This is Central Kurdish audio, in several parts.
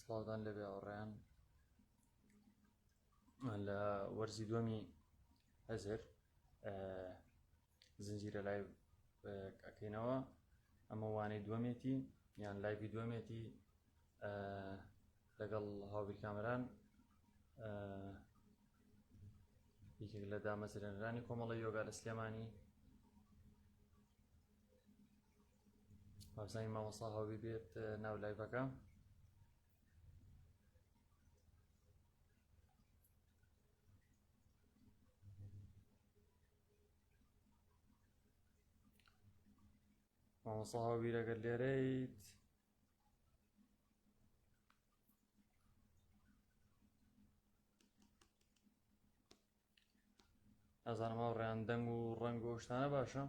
سڵاودان لەبێ ئاوڕێیان لە وەرزی دووەمی هەزر زنجیرە لایڤ ئەکەینەوە. ئەمە وانەی دووەمێتی یان لایڤی دووەمێتی لەگەڵ هاوبیر کامەران یەکێک لە دامەزرێنەرانی کۆمەڵی یۆگا لە سلێمانی. وابزانین مامۆستا هاوبیر بێت ناو لایڤەکە. مامۆستا هاوبیر ئەگەر لێرەیت نازانم هاوڕێیان دەنگ و ڕەنگ و شتانە باشە؟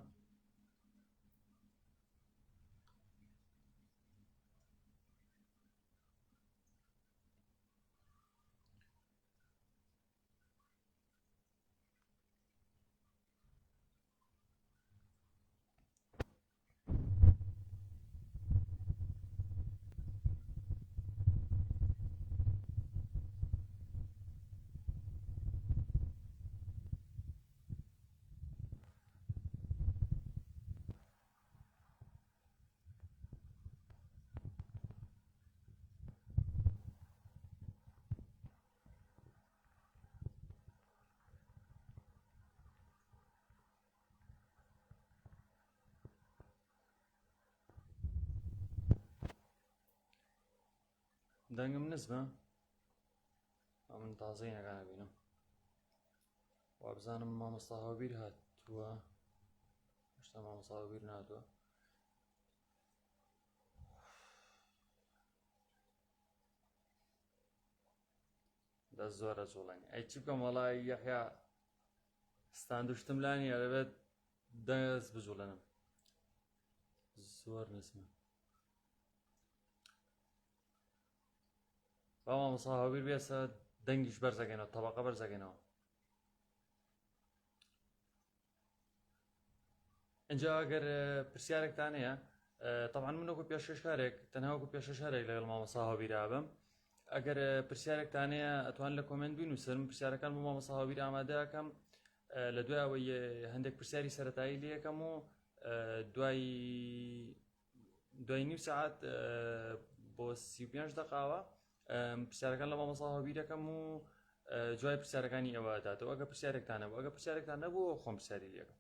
دەنگم نزمە، من تازەی نەکانە بینم. وابزانم مامۆستا هاوبیر هاتووە، هێشتا مامۆستا هاوبیر نهاتووە. دەست زۆرە جوڵێنی ئەی چی بکەم وەڵی یەحیا ستاندوشتم لانیە دەبێت دەست بجوڵێنم، زۆر نزمە. با مامۆستا هاوبیر بێسە دەنگیش بەرزەکەینەوە، تەبەقە بەرزەکەینەوە. اینجا ئەگەر پرسیارێکتان هەیە، طبعا من وەکو پێشکەشکارێک تەنها وەکو پێشکەشکارێک لەگەڵ مامۆستا هاوبیرا بم. ئەگەر پرسیارێکتان هەیە ئەتوان لە کۆمنت بنووسن، پرسیارەکان بۆ مامۆستا هاوبیر ئامادە ئەکەم. لە دوای ئەوەی هەندێک پرسیاری سەرەتایی لێ یەکەم و دوای نیو سەعات بۆ 35 دقیقاوە پرسیارەکان لە مامۆستا هاوبیر یەکەم و جوای پرسیارەکانی ئێوە داتەوە. ئەگەر پرسیارێکتان نەبوو، ئەگەر پرسیارێکتان نەبوو خۆم پرسیاری لێ یەکەم.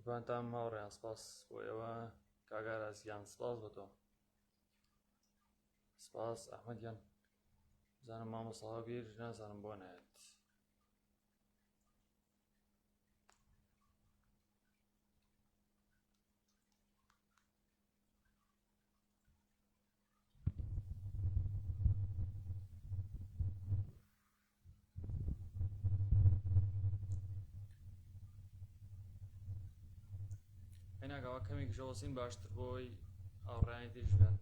قوربانتان هاوڕێیان، سپاس بۆ ئێوە. کاگارازیان سپاس بۆ تۆ، سپاس ئەحمەدیان. بزانم مامۆستا هاوبیر نازانم بۆ نایەت. هێناکەوە کەمێک ژەوەسین باشتر بۆی ئاوڕێیانی تریش بێن.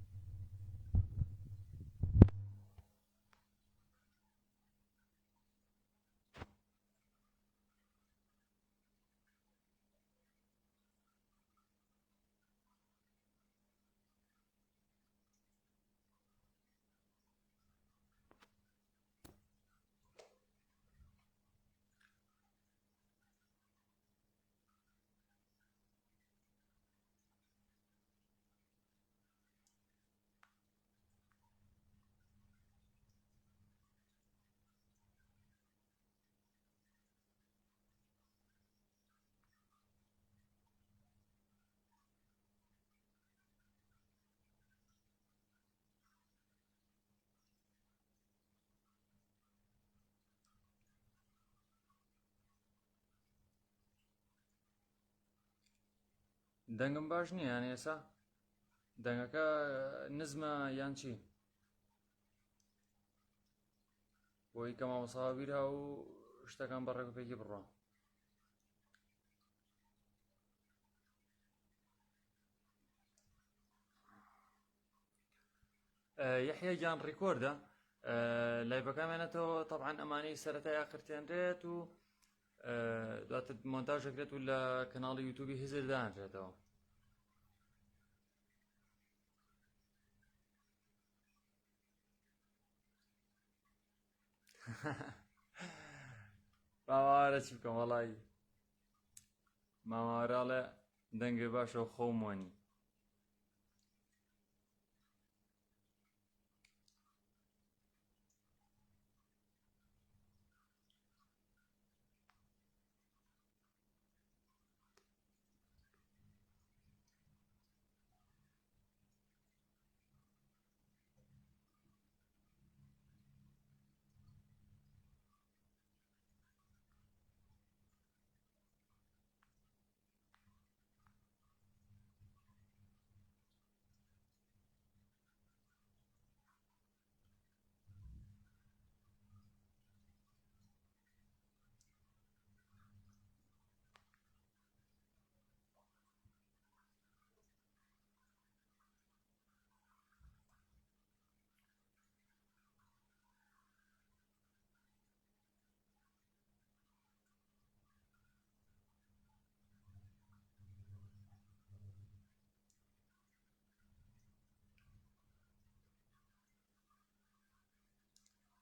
دەنگم باش نییە یان ئێستا؟ دەنگەکە نزمە یان چی بۆی کە مامۆساوە بیرا و شتەکان بەڕێکوپێکی بڕۆ یحیە گیان ڕیکۆردە لایڤەکەمێنێتەوە طبعا ئەمانەی سەرەتای ئاخرتێنرێت و دواتر مۆنتاژەکرێت و لە کەناڵی یوتیوبی هزر دانرێتەوە ماماوارە چی بکەم وەڵی ماماوەراڵێ دەنگێ باشە و خۆمۆنی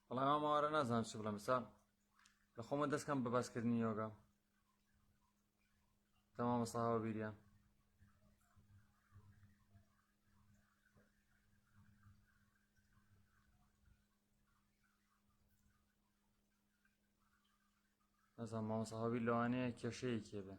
وەڵای ماماوارە نازانم چی بڵێم ئێستا لە خۆمە دەستکەم بە باسکردنی یۆگا تا مامۆستا هاوە بیریان نازانم مامۆستا هاوبیر لەوانەیە کێشەیەکی هەبێ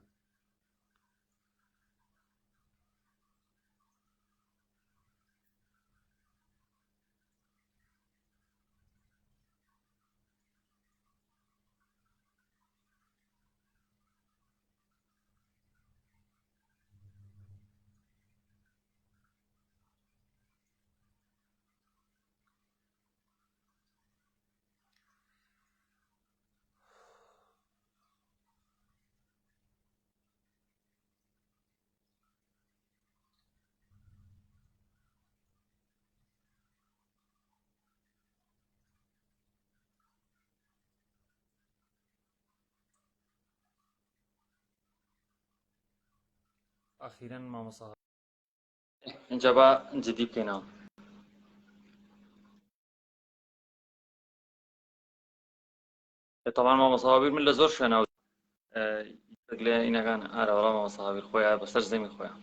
ئەخیرەن مامۆستا اینجا با جدی بکەینەوە طبعا مامۆستا هاوبیر من لە زۆر شوێنەوە لێ ئینەکان ئارەوەڵا مامۆستا هاوبیر خۆیان بەسەر زەمی خۆیان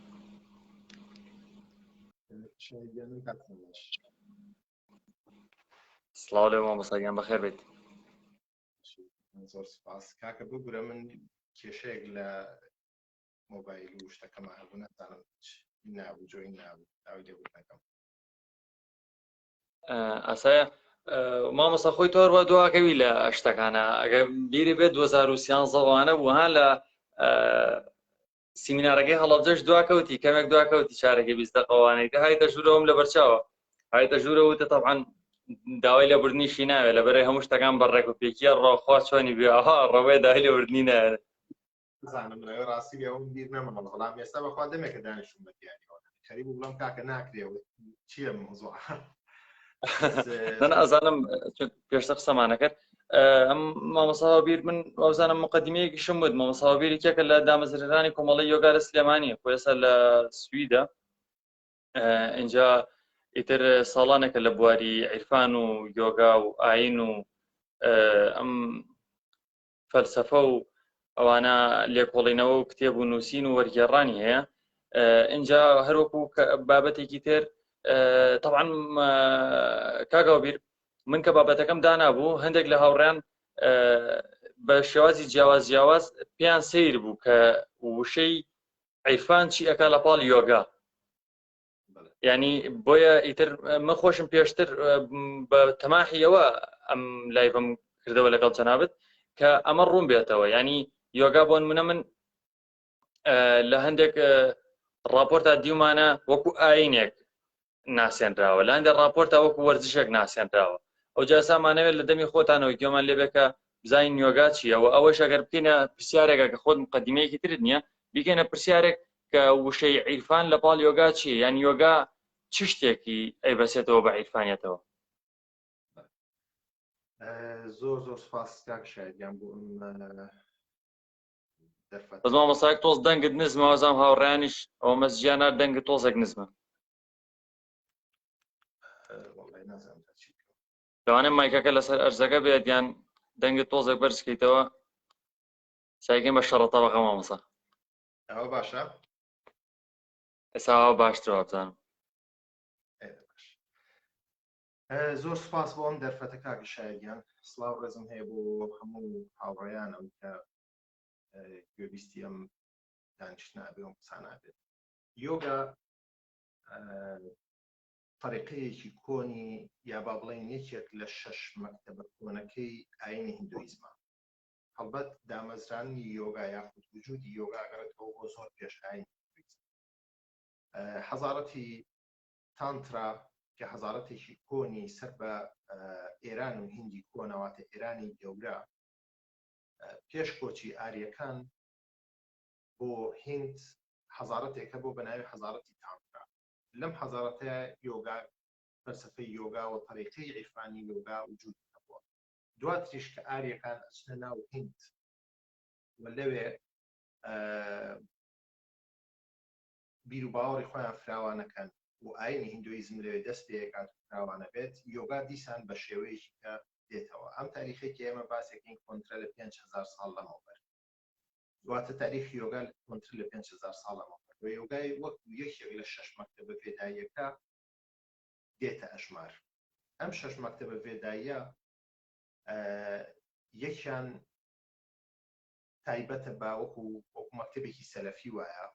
سڵاو لێ مامۆستا گیان بەخێر بێت زۆر سپاس کاکە بگورە من کێشەیەک لە مۆبایل و شتەکەمە هەبوو نەزانم نابوو جۆی نابوو داوای لێبوو نەکەم ئاسایە مامۆستا خۆی تۆ ڕوا دواکەوی لە شتەکانە ئەگە بیری بێت 2013 بوو ها لە سیمینارەکەی هەڵەبجەش دواکەوتی کەمێک دواکەوتی چارەکەی 20 دقەوانەی کە هایتە ژوورەوەم لە بەرچاوە هایتە ژوورە وتە طبعا داوای لە بردنیشی ناوێت لەبەرەوەی هەموو شتەکان بەڕێکوپێکیە ڕاوخوا چۆنی بێها ڕەوەی داوای لە بردنی ناوێت بزانم لەوێ ڕاستی ئەوم بیر نەمەڵ بەڵام ئێستا بەخوا دەمێکە دانیشتم بە دیاریەوە خەریب بوو بڵام کاکە ناکرێەوە چییە مۆزوع ئەزانم پێشتە قسەمانە کرد ئەم مامۆستا هاوبیر من وەزانم مقدمەیەکیشم بود مامۆستا هاوبیرێکێکە لە دامەزرێنانی کۆمەڵی یۆگا لە سلێمانی خۆ ئێستا لە سویدە اینجا ئیتر ساڵانێکە لە بواری عیرفان و یۆگا و ئاین و ئەم فەلسەفە و ئەوانە لێکۆڵینەوە و کتێب و نووسین و وەرگێڕانی هەیە اینجا هەروەکو بابەتێکی تر طبعا کاکە هاوبیر من کە بابەتەکەم دانابوو هەندێک لە هاوڕێیان بە شێوازی جیاواز پێیان سیر بوو کە وشەی عیرفان چی ئەکا لە پاڵ یۆگا ینی بۆیە ئیتر من خۆشم پێشتر بە تەماحیەوە ئەم لایڤم کردەوە لەگەڵ جەنابەت کە ئەمە ڕوون بێتەوە ینی یۆگا بۆ نمونە من لە هەندێک راپۆرتا دیومانە وەکو ئاینێک ناسێنراوە لە هەندێک ڕاپۆرتە وەکو وەرزشێک ناسێنراوە ئەو جا سامانەوێت لە دەمی خۆتانەوەی گوێمان لێبێکە بزانین یۆگا چییە و ئەوەش ئەگەر بکەینە پرسیارێکە کە خۆت مقدمەیەکی ترت نییە بیکەنە پرسیارێک کە وشەی عیرفان لە پاڵ یۆگا چییە یان یۆگا چ شتێکی ئەیبەسێتەوە بە عیرفانیەتەوە زۆر زۆر سپاس کاک شایدیان بۆ دەرفەت بەزما مەساک تۆز دەنگت نزمە وەزام هاوڕێیانیش ئەوە مەسجیانە دەنگت تۆزێک نزمە وەڵای نازانم چی لەوانەیە مایکەکە لەسەر ئەرزەکە بێت یان دەنگت تۆزێک بەرزکەیتەوە سایکەین بە شەڕەتە بەخە مامەسا ئەوە باشە ئێستا باشترەوە بزانم زۆر سپاس بۆ ئەم دەرفەتە کاکی شایدیان سڵاو ڕێزم هەیە بۆ هەموو هاوڕێیانەوە کە گوێبیستی ئەم دانیشتنابێ و قسانابێت یۆگا طریقەیەکی کۆنی یا با بڵێن یەکێک لە 6 مەکتەبە کۆنەکەی ئاینی هیندویزمە هەڵبەت دامەزرانی یۆگا یاخود وجودی یۆگا ئەگەڕێتەوە بۆ زۆر پێش ئاینی هیندویزم حەزارەتی تانترا کە حەزارەتێکی کۆنی سەر بە ئێران و هیندی کۆنەواتە ئێرانی گەورە پێش کۆچی ئاریەکان بۆ هیند حەزارەتێکە بۆ بەناوی حەزارەتی تانترا لەم حەزارەتەیە یۆگا فەلسەفەی یۆگا و طریقەی عیرفانی یۆگا وجود هەبووە دواتریش کە ئاریەکان ئەچنە ناو هیند و لەوێ بیر و باوەڕی خۆیان فراوانەکەن و ئاینی هیندویزم لەوێ دەست پێکات فراوانە بێت یۆگا دیسان بە شێوەیەکی کە دێتەوە ئەم تاریخێکی ئێمە باسێکین کۆنترە لە 5000 ساڵ لەمەوبەر دواتە تاریخی یۆگا کۆنتر لە 5000 ساڵ لەمەوبەر و یۆگای وەکو یەکێک لە 6 مەکتەبە فێداییەکە دێتە ئەژمار ئەم 6 مەکتەبە فێداییە یەکیان تایبەتە بە وەکو مەکتەبێکی سەلەفی وایە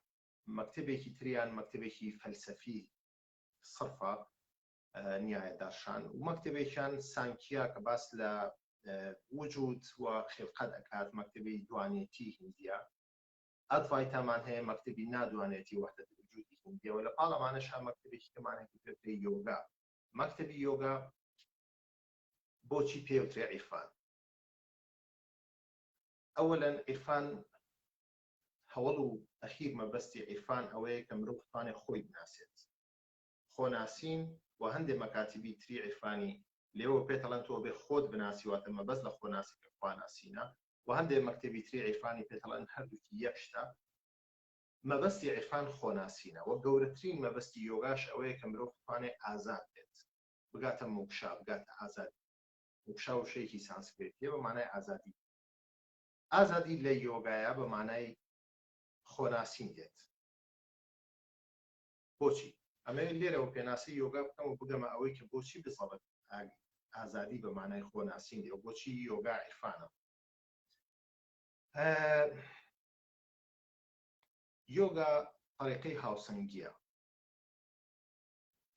مەکتەبێکی تریان مەکتەبێکی فەلسەفی صرفە نیایە داشان و مەکتەبێکیان سانکیا کە باس لە وجود و خلقەت ئەکات مەکتەبی دوانێتی هیندیە ئەدڤایتامان هەیە مەکتەبی نادوانێتی وەحدەت وجودی هیندیە و لە پاڵەمانەشا مەکتەبێکی کەمانێکی پێی یۆگا مەکتەبی یۆگا بۆچی پێوترێ عیرفان ئەوەلاً عیرفان هەوڵ و ئەخیر مەبەستی عیرفان ئەوەیە کە مرۆڤ بتوانێت خۆی بناسێت خۆناسین و هەندێک مەکاتیبی تری عیرفانی لێوە پێتەڵەن تۆ بێ خۆت بناسی واتە مەبەست لە خۆناسی کە خواناسینە و هەندێک مەکتەبی تری عیرفانی پێتەڵەن هەردووکی یەک شتە مەبەستی عیرفان خۆناسینە و گەورەترین مەبەستی یۆگاش ئەوەیە کە مرۆڤ بتوانێت ئازاد بێت بگاتە موکشا بگاتە ئازاد موکشا و شەیەکی سانسکرێتیە بە مانای ئازادی ئازادی لە یۆگایە بە مانای خۆناسین دێت بۆچی ئەمە لێرەوە پێناسی یۆگا بکەم و بگەمە ئەوەی کە بۆچی بزەڵێت ئازادی بە مانای خۆناسین دێ و بۆچی یۆگا عیرفانە یۆگا طریقەی هاوسەنگیە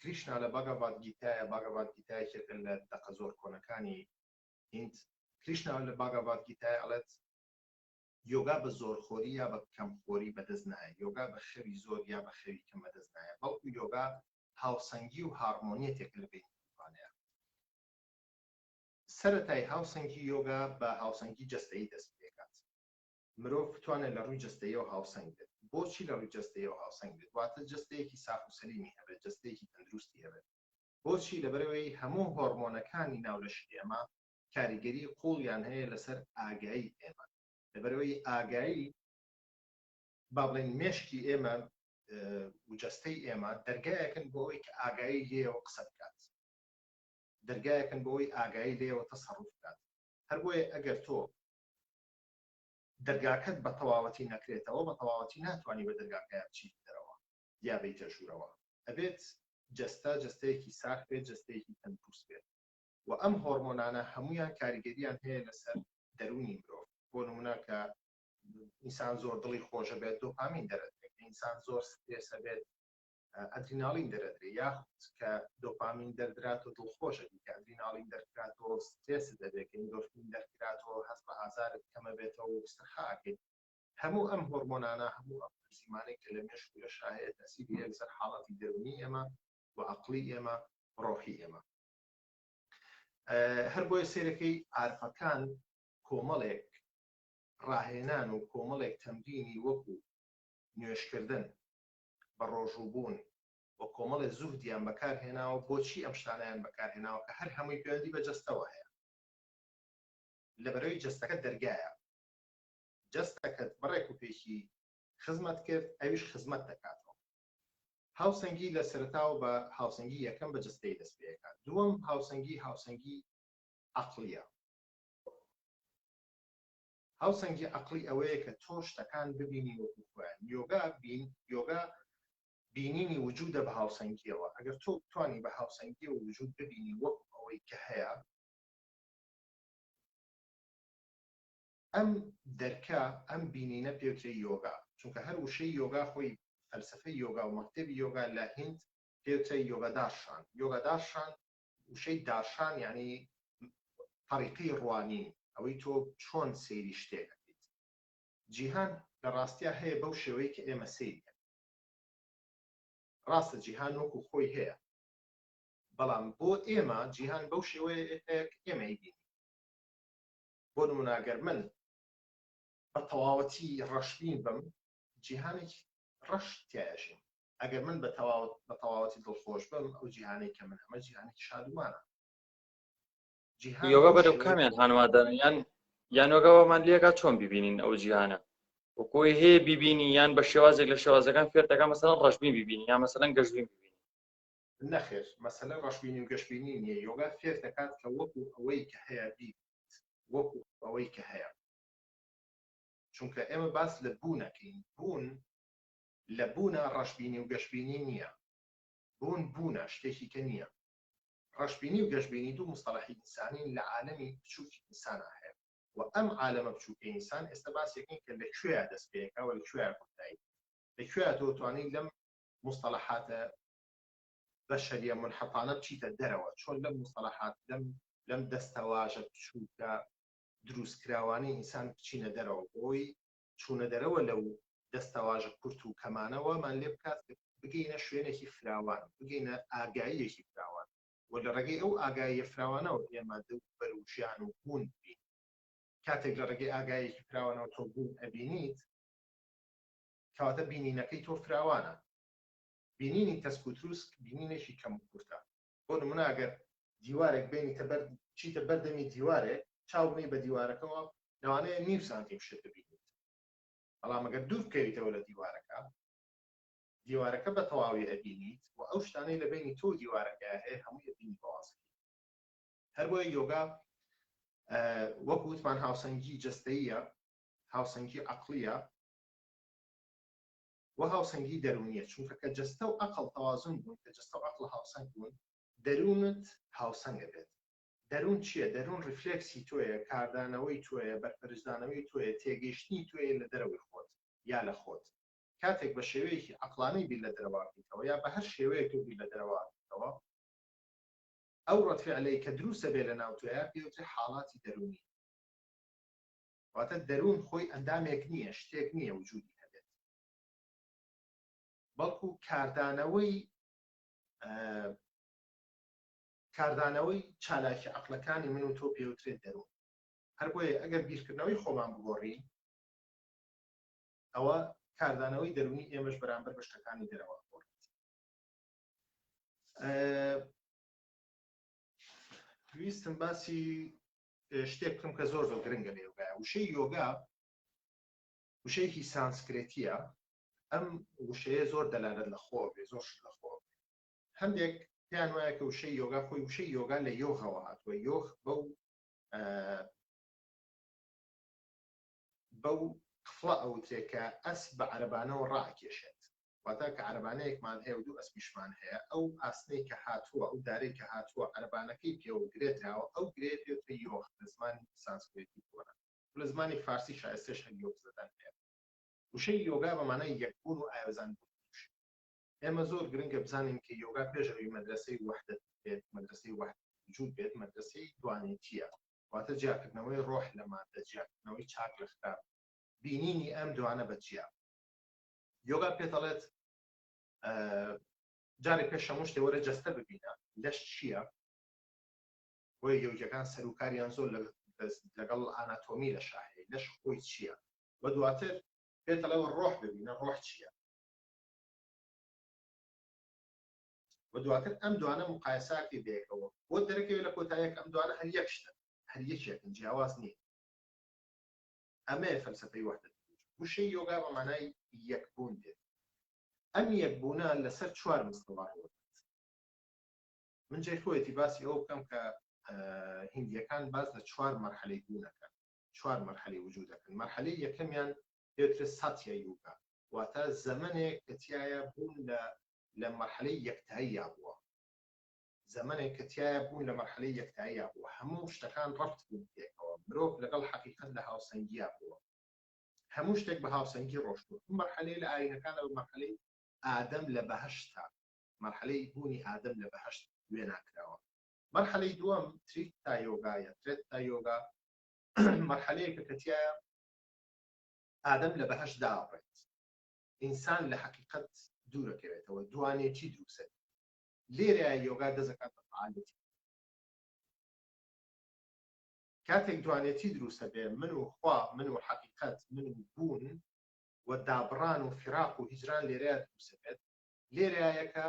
کریشنا لە باگاڤاد گیتایە باگاڤاد گیتایەکێکە لە دەقە زۆر کۆنەکانی هیند کریشنا لە باگاڤاد گیتایە ئەڵێت یۆگا بە زۆرخۆری یا بە کەمخۆری بەدەست نایە یۆگا بە خەوی زۆر یا بە خەوی کەم بەدەست نایە بەڵکو یۆگا هاوسەنگی و هارمۆنیەتێک لە بین میوانەیە سەرەتای هاوسەنگی یۆگا بە هاوسەنگی جەستەیی دەست پێکات مرۆڤ بتوانێت لە ڕووی جەستەییەوە هاوسەنگ بێت بۆچی لە ڕووی جەستەییەوە هاوسەنگ بێت واتە جەستەیەکی ساف و سەلیمی هەبێت جەستەیەکی تەندروستی هەبێت بۆچی لەبەرەوەی هەموو هۆرمۆنەکانی ناو لەشی ئێمە کاریگەری قوڵیان هەیە لەسەر ئاگایی ئێمە لەبەرەوەی ئاگایی با بڵێن مێشکی ئێمە و جەستەی ئێمە دەرگایەکن بۆ ئەوەی کە ئاگایی لێەوە قسە بکات دەرگایەکن بۆ ئەوەی ئاگایی لێەوە تەسەڕوف بکات هەر بۆیە ئەگەر تۆ دەرگاکەت بە تەواوەتی نەکرێتەوە بە تەواوەتی ناتوانانی بە دەرگاکەیە بچیت دەرەوە یا بێتە ژوورەوە ئەبێت جەستەیەکی ساخت بێت جەستەیەکی تەندروست بێت و ئەم هۆرمۆنانە هەمویان کاریگەریان هەیە لەسەر دەرونی مرۆڤ بۆ نمونە کە ئینسان زۆر دڵی خۆشە بێت دۆپامین دەرەدرێت ئینسان زۆر سترێسە بێت ئەدرینالین دەرەدرێت یاخود کە دۆپامین دەردراتەوە دڵخۆشە کە ئەدرینالین دەرکراتەوە سترێس دەبێت کە ئیندۆرفین دەرکراتەوە هەست بە ئازارت کەمە بێتەوە و سترخاکێت هەموو ئەم هۆرمۆنانە هەموو ئەم زیمانێک کە لە مێشک و لە شایەت تەسیری لەسەر حاڵەتی دەرونی ئێمە و عەقڵی ئێمە ڕۆحی ئێمە. هەر بۆیە سێرەکەی عارفەکان کۆمەڵێک ڕاهێنان و کۆمەڵێک تەمرینی وەکو نوێشکردن بە ڕۆژووبوون و کۆمەڵێک زوودیان بەکارهێناوە. بۆچی ئەم شتانیان بەکارهێناوە کە هەر هەمووی پەیوەندی بە جەستەوە هەیە، لەبەرەوەی جەستەکە دەرگایە. جەستەکەت بڕێک و پێکی خزمەت کرد، ئەویش خزمەت دەکاتەوە. هاوسەنگی لە سەرەتاوە بە هاوسەنگی یەکەم بە جەستەی دەست پێ دەکات. دووەم هاوسەنگی عەقڵیە. هاوسەنگی عەقڵی ئەوەیە کە تۆ شتەکان ببینی وەکو خۆیان. یۆگا بینینی وجودە بە هاوسەنگیەوە. ئەگەر تۆ بتوانی بە هاوسەنگیەوە وجود ببینی وەکو ئەوەی کە هەیە، ئەم دەرکە ئەم بینینە پێوترێ یۆگا. چونکە هەر وشەی یۆگا خۆی فەلسەفەی یۆگا و مەکتەبی یۆگا لە هیند پێوترێ یۆگادارشان. یۆگادارشان وشەی دارشان یعنی طریقی ڕوانین، ئەوەی تۆ چۆن سەیری شتێک دەکەیت. جیهان لە ڕاستیە هەیە بەو شێوەیە کە ئێمە سەیری. ڕاستە جیهان وەکو خۆی هەیە، بەڵام بۆ ئێمە جیهان بەو شێوەیە ئێمە بینی. بۆ نمونە ئەگەر من بە تەواوەتی ڕەشبین بم، جیهانێکی ڕەش تایەژیم. ئەگەر من بە تەواوەتی دڵخۆش بم، ئەو جیهانەی کە من ئەمە جیهانێکی شادومانە. یۆگا بەرەو کامیان هانوادان یان یۆگاوەمان لێگا چۆن ببینین ئەو جیهانە وەکۆی هەیە ببینی، یان بە شێوازێک لە شێوازەکان فێرتەکان مەسەڵەن ڕەشبین ببینی یان مەسەڵەن گەشتبین ببینی؟ نەخێر، مەسەلە ڕەشبینی و گەشتبینی نییە. یۆگا فێر دەکات کە وەکو ئەوەی کە هەیە بیت، وەکو ئەوەی کە هەیە. چونکە ئێمە باس لە بوونەکەین. بوون لە بوونە ڕەشبینی و گەشتبینی نییە. بوونە شتێکی کە نییە. ڕەشبینی و گەشتبینی دوو مستەڵەحی ئینسانین لە عالەمی بچووکی ئینسانە هەیە. و ئەم عالەمە بچووکە ئینسان ئێستا باسێکین کە لەکوێیە دەست پێیەکەوە، لەکوێیە کۆتایی، لەکوێیە تۆ توانین لەم مستەڵەحاتە بەشەریە منحەتانە بچیتە دەرەوە. چۆن لەم مستەڵەحات لەم دەستەواژە بچووکە دروستکراوانەی ئینسان بچینە دەرەوە، بۆی چوونە دەرەوە لەو دەستەواژە کورت و کەمانەوەمان لێ بکات بگەینە شوێنێکی فراوان، بگەینە ئاگاییەکی فراوان. و لە ڕێگەی ئەو ئاگاییە فراوانەوە ئێمە دەوبەر و ژیان و بوون بین. کاتێک لە ڕێگەی ئاگاییەکی فراوانەوە تۆ بوون ئەبینیت، کەواتە بینینەکەی تۆ فراوانە. بینینی تەسکوتروسک بینینێکی کەم و کورتە. بۆ نمونە ئەگەر دیوارێک بینیتە چیتە بەردەمی دیوارێک، چاو بنی بە دیوارەکەەوە، لەوانەیە نیو سانتیم شت ببینیت. بەڵام ئەگەر دوور بکەویتەوە لە دیوارەکە بە تەواوی ئەبینیت و ئەو شتانەی لە بینی تۆ دیوارەکە هەیە هەمووی ئەبینی بەواسکی. هەر بۆیە یۆگا وەکو وتمان هاوسەنگی جەستەییە، هاوسەنگی عەقڵیە و هاوسەنگی دەرونیە. چونکە کە جەستە و عەقڵ تەوازن بوون، کە جەستە و عەقڵ هاوسەنگ بوون، دەروونت هاوسەنگە بێت. دەروون چییە؟ دەروون ریفلێکسی تۆیە، کاردانەوەی تۆیە، بەرپەرشدانەوەی تۆیە، تێگەیشتنی تۆیە لە دەرەوەی خۆت یا لە خۆت. کاتێک بە شێوەیەکی عەقڵانەی بیر لە دەرەوەکەیتەوە یا بە هەر شێوەیەک تۆ بیر لە دەرەوەکەیتەوە، ئەو ڕەتفعلەی کە دروستە بێ لە ناو تۆیە پێوترێ حاڵاتی دەرونی. واتە دەروون خۆی ئەندامێک نییە، شتێک نییە وجودی هەبێت، بەڵکو کاردانەوەی چالاکی عەقڵەکانی من و تۆ پێوترێت دەروون. هەر بۆیە ئەگەر بیرکردنەوەی خۆمان بگۆڕین، ئەوە کاردانەوەی دەرونی ئێمەش بەرامبەر بە شتەکانی دەرەوە بگۆڕێت. ویستم باسی شتێک بکەم کە زۆر گرنگە لە یۆگایە. وشەی یۆگا وشەیەکی سانسکرێتیە. ئەم وشەیە زۆر دەلالەت لە خۆ بێ، زۆر شت لە خۆ بێ. هەندێک پێیان وایە کە وشەی یۆگا خۆی وشەی یۆگا لە یۆغەوە هاتووە. یۆغ بەو قفڵە ئەوترێ کە ئەسپ بە عەرەبانەوە ڕائەکێشێت. واتە کە عەرەبانەیەکمان هەیە و دوو ئەسپیشمان هەیە، ئەو ئاسنەی کە هاتووە، ئەو دارەی کە هاتووە عەرەبانەکەی پێوە گرێتراوە، ئەو گرێ پێوترێ یۆغ لە زمانی سانسکرێتی کۆنا. لە زمانی فارسی شایستەش هەر یۆغ زەدەن هەیە. وشەی یۆگا بە مانای یەکبوون و ئاوێزان بوون. ئێمە زۆر گرنگە بزانین کە یۆگا پێشەوەی مەدرسەی وەحدەت بێت، مەدرسەی وجود بێت، مەدرسەی دوانێتیە. واتە جیاکردنەوەی ڕۆح لە مادە، جیاکردنەوەی چاک لە خراپ، بینینی ئەم دوانە بە جیا. یۆگا پێ دەڵێت جارێک پێش هەموو شتێ وەرە جەستە ببینە لەش چییە بۆی یەوجەکان سەرکاریان زۆر لەگەڵ ئاناتۆمی لە شاهەیە لەش خۆی چییە بە دواتر پێتەڵەوە ڕۆح ببینە ڕۆح چییە بە دواتر ئەم دوانە مقایساکی بێکەوە بۆ دەرەکەوێت لە کۆتاییەک ئەم دوانە هەر یەکشتە هەر یەکێکن جیاواز نییە ئەمەیە فەلسەفەی وەحدەت وشەی یۆگا بە مانای یەکبوون دێت ئەم یەکبوونە لەسەر 4 مستەڵاحەوە من جێ خۆیەتی باسی ئەوە بکەم کە هیندیەکان باز لە 4 مەرحەلەی بوونەکەن 4 مەرحەلەی وجود دەکەن مەرحەلەی یەکەمیان پێوترێت ساتیا یۆگا واتە زەمنێک کە تایە بوون لە مەرحەلەی یەکتاییە بووە زەمنێک کە تایە بوون لە مەرحەلەی یەکتاییە بووە هەموو شتەکان ڕەبت بوون پێکەوە مرۆڤ لەگەڵ حەقیقەت لە هاوسەنگیە بووە هەموو شتێک بە هاوسەنگی ڕۆشتووە ئەم مەرحەلەی لە ئاینەکانە بە مەرحەلەی ئادەم لە بەهەشتا مەرحەلەی بوونی ئادەم لە بەهەشت وێناکراوە مەرحەلەی دووەم تریتا یۆگایە ترێتا یۆگا مەرحەلەیەکە کە تایە ئادەم لە بەهەشت داڕێت ئینسان لە حەقیقەت دوورەکەوێتەوە دوانێتی دروسێت لێرە یۆگا دەزەکات بە فعالیەتی کاتێک دوانێتی دروستە بێ من و خوا من و حەقیقەت من و بوون و دابڕان و فراق و هیجران لێرەیە دروستەبێت لێرەیەکە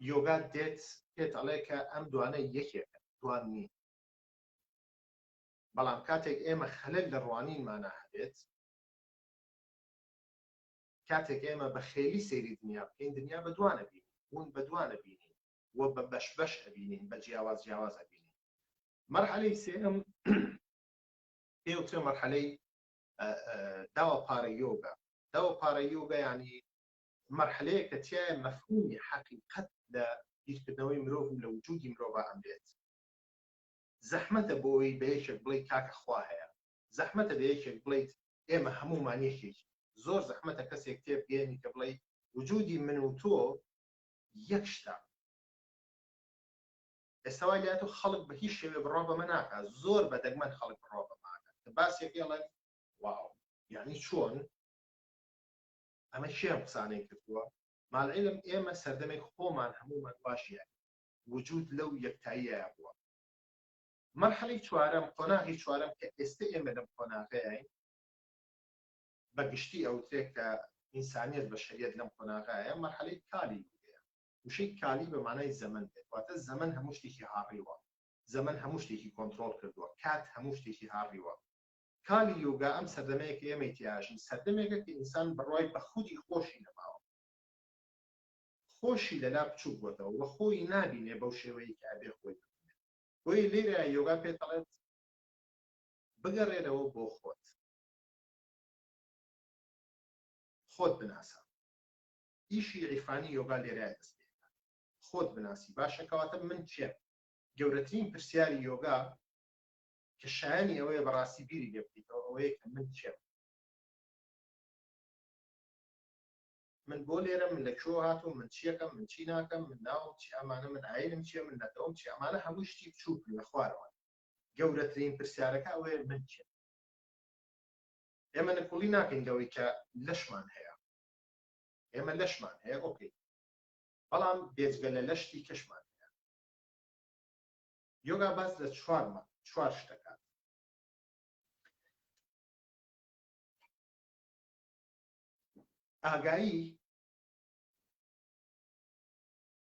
یۆگا دێت پێت ئەڵێ کە ئەم دوانە یەکێکە دوان نین بەڵام کاتێک ئێمە خەلەل لە ڕوانینمانە هەبێت کاتێک ئێمە بە خێلی سەیری دنیا بکەین دنیا بە دوانە بینین بوون بە دوانە بینین و بە بەش ئەبینین بە جیاواز ئەبینین مەرحەلەی سێم پێوترە مەرحەلەی داوە پارە یۆگا داوە پارە یۆگا یعنی مەرحەلەیە کە تایە مەفهومی حەقیقەت لە بیرکردنەوەی مرۆڤ و لە وجودی مرۆڤ ئەمرێت زەحمەتە بۆ ئەوەی بە یەکێک بڵێیت کاکە خوا هەیە زەحمەتە بە یەکێک بڵێیت ئێمە هەموومان یەکێکی زۆر زەحمەتە کەسێک تێبگەێنی کە بڵێ وجودی من و تۆ یەک شتە ئێستا وای لاتۆ خەڵک بە هیچ شێوێ بڕۆ بەمە ناکات زۆر بەدەگمەن خەڵک بڕۆ بەماکات کە باسێک ئێڵێن واو یعنی چۆن ئەمە شێم قسانەی کردووە ماڵعیلم ئێمە سەردەمێک خۆمان هەموومان باشیە وجود لەو یەکتاییە بووە مەرحەلەی چوارەم قۆناغی چوارەم کە ئێستا ئێمە لەم قۆناغەیەین بەگشتی ئەوترێک کە ئینسانیەت بەشەریەت لەم قۆناغایە مەرحەلەی کالی بووەیە وشەی کالی بە مانای زەمن بێت واتە زەمن هەموو شتێکی هاڕیوە زەمن هەموو شتێکی کۆنتڕۆڵ کردووە کات هەموو شتێکی هاڕیوە کالی یۆگا ئەم سەردەمەیە کە ئێمە تیاژین سەردەمێکە کە ئینسان بڕوای بە خودی خۆشی نەماوە خۆشی لەلا بچوو بووەتەوە وە خۆی نابینێ بەو شێوەیە کە ئەبێ خۆی ببینێت بۆیە لێرە یۆگا پێت دەڵێت بگەڕێرەوە بۆ خۆت بناسە ئیشی عیرفانی یۆگا لێرە دەست پێ خۆت بناسی باشە کەواتە من چێم گەورەترین پرسیاری یۆگا کە شایانی ئەوەیە بەڕاستی بیری لێ بکەیتەوە ئەوەیە کە من چێم من بۆ لێرە من لە کۆ هاتوو من چیەکەم من چی ناکەم من ناوم چی ئەمانە من ئاینم چیە من نەتەوەم چی ئەمانە هەموو شتی بچووکن لە خوارەوە گەورەترین پرسیارەکە ئەوەیە من چێم ئێمە نەکوڵی ناکەین لەوەی کە لەشمان هەیە ئێمە لەشمان هەیە ئۆکەی بەڵام بێجگە لە لەشتی کەشمان هەیە یۆگا باز لە چوار شتەکان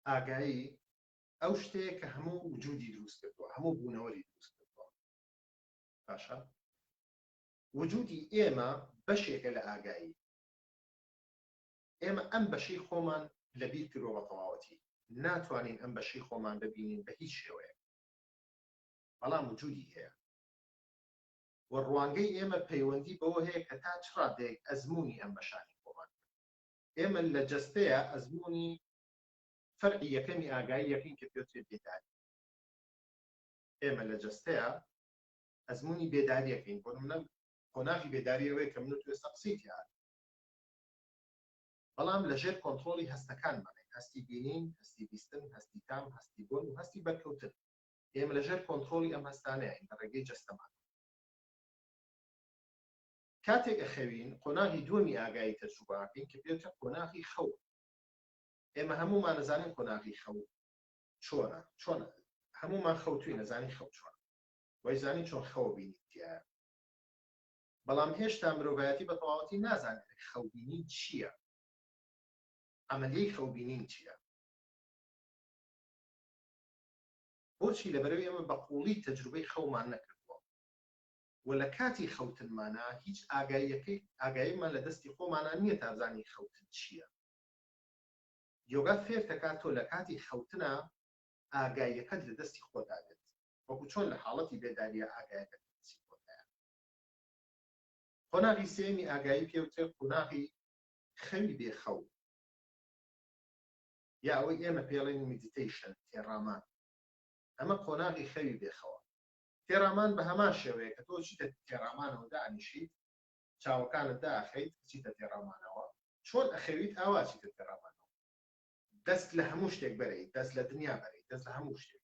ئاگایی ئەو شتەیە کە هەموو وجودی دروست کردووە هەموو بوونەوەری دروست کردووە باشە وجودی ئێمە بەشێکە لە ئاگایی ئێمە ئەم بەشەی خۆمان لەبیر کردووە بە تەواوەتی ناتوانین ئەم بەشەی خۆمان ببینین بە هیچ شێوەیە بەڵام وجودی هەیە و ڕوانگەی ئێمە پەیوەندی بەوە هەیە کە تا چ ڕادێک ئەزمموی ئەم بەشانی خۆمان ئێمە لە جەستەیە ئەزمموی فەرعی یەکەمی ئاگایی یەقین کە پێوترێت بێداری ئێمە لە جەستەیە ئەزمموی بێداریەکەین بۆ منە قۆناغی بێداریەوەی کە من و تو ئێستا قسەیتی هات بەڵام لەژێر کۆنتڕۆڵی هەستەکانمانێک هەستی بینین هەستی بیستن هەستی تام هەستی بوون و هەستی بەرکەوتن ئێمە لەژێر کۆنتڕۆڵی ئەم هەستانەیە لە ڕێگەی جەستەمان کاتێک ئەخەوین قۆناغی دووەمی ئاگایی تەجروبەکەین کە پێوترە قۆناغی خەوت ئێمە هەمومان نەزانین قۆناغی خەو چۆن هەمومان خەوتوی نەزانی خەو چۆن وای زانی چۆن خەوە بینیتیە بەڵام هێشتا مرۆڤایەتی بە تەواوەتی نازانێت خەوبینین چییە ئەمەلیەی خەوبینین چییە بۆچی لەبەرەوەی ئێمە بە قوڵی تەجروبەی خەومان نەکردووە و لە کاتی خەوتنمانە هیچ ئاگاییمان لە دەستی خۆمانە نییە تا بزانین خەوتن چییە یۆگا فێر دەکات تۆ لە کاتی خەوتنە ئاگاییەکەت لە دەستی خۆدا بێت وەکو چۆن لە حاڵەتی بێداریە ئاگایەکەت لە دەستی خۆدایە قۆناغی سێمی ئاگایی پێوترێت قۆناغی خەوی بێخەو یا ئەوەی ئێمە پێڵێن میدیتیشن تێڕامان ئەمە قۆناغی خەوی بێخەوە تێڕامان بە هەمان شێوەیە کە تۆ چیتە تێڕامانەوە دانیشیت چاوەکانت داخەیت چیتە تێڕامانەوە چۆن ئەخەویت ئاوا چیتە تێڕامانەوە دەست لە هەموو شتێک بەرەی دەست لە دنیا بەرەی دەست لە هەموو شتێک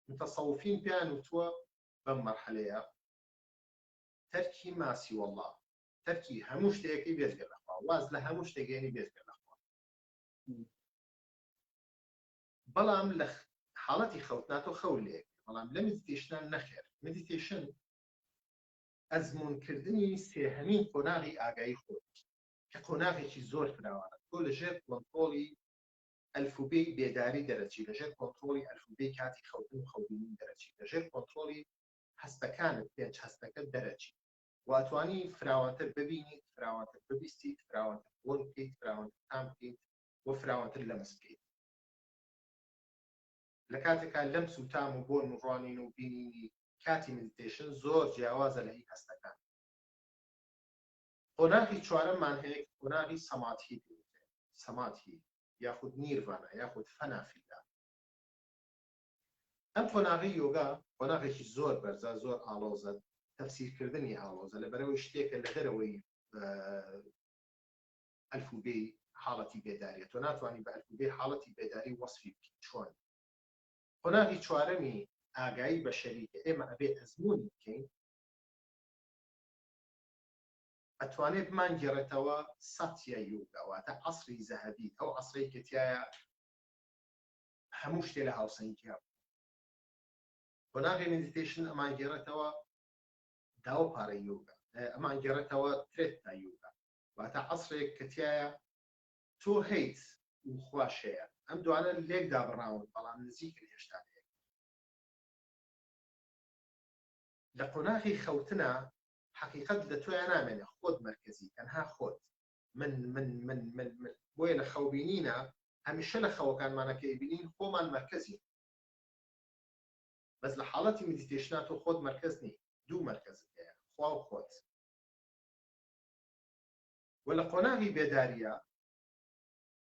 متەسەوفین پێیان وتووە بەم مەرحەلەیە تەرکی ماسی وەڵڵا تەرکی هەموو شتێکی بێزگە لەخوا واز لە هەموو شتێکێنی بێزگە لەخوا بەڵام لە حاڵەتی خەوتناتۆ خەو لێک بەڵام لە مدیتیشنان نەخێر مدیتیشن ئەزمونکردنی سێهەمین قۆناغی ئاگایی خۆت کە قۆناغێکی زۆر فراوانە تۆ لەژێر کۆنتڕۆڵی ئەلفوبێی بێداری دەرەچی لەژێر کۆنتڕۆڵی ئەلفوبێی کاتی خەوتن و خەوبینین دەرەچی لەژێر کۆنتڕۆڵی هەستەکانت پێنج هەستەکەت دەرەچی واتوانی فراوانتر ببینیت فراوانتر ببیستیت فراوانتر بۆن بکەیت فراوانتر تام بکەیت و فراوانتر لەمس بکەیت لە کاتێکا لەمس و تام و بۆن و ڕوانین و بینینی کاتی مدیتیشن زۆر جیاوازە لە هی هەستەکان قۆناغی چوارەممان هەیە قۆناغی سەماتی سەماتی یاخود نیروانە یاخود فەنافیدا ئەم قۆناغی یۆگا قۆناغێکی زۆر بەرزە زۆر ئاڵۆزە تەفسیرکردنی ئاڵۆزە لەبەرەوەی شتێکە لە دەرەوەی ئەلفوبێی حاڵەتی بێداریە تۆ ناتوانانی بە ئەلفوبێی حاڵەتی بێداری وەسفی بکەیت چۆن قۆناغی چوارەمی ئاگایی بەشەری کە ئێمە ئەبێ ئەزموونی بکەین ئەتوانێت بمانگێڕێتەوە ساتیا یۆگا واتە عەسری زەهەبی ئەو عەسرەی کە تایە هەموو شتێ لە هاوسەنگیا قۆناغی مدیتیشن ئەمانگێڕێتەوە داوەپارە یۆگا ئەمانگێڕێتەوە ترێتا یۆگا واتە عەسرێک کە تایە تۆ هەیت و خواشەیە ئەم دوانە لێک دابڕاون بەڵام نزیکن هێشتا لە قۆناغی خەوتنە حقیقت لە تۆیان نامێنێ خۆت مرکزی تەنها خۆت من بۆیە لە خەوبینینە هەمیشە لە خەوەکانمانەکەی بینین خۆمان مرکزی بەس لە حاڵەتی مدیتیشنا تۆ خۆت مرکز نی دوو مرکزت هەیە خوا و خۆت و لە قۆناغی بێداریە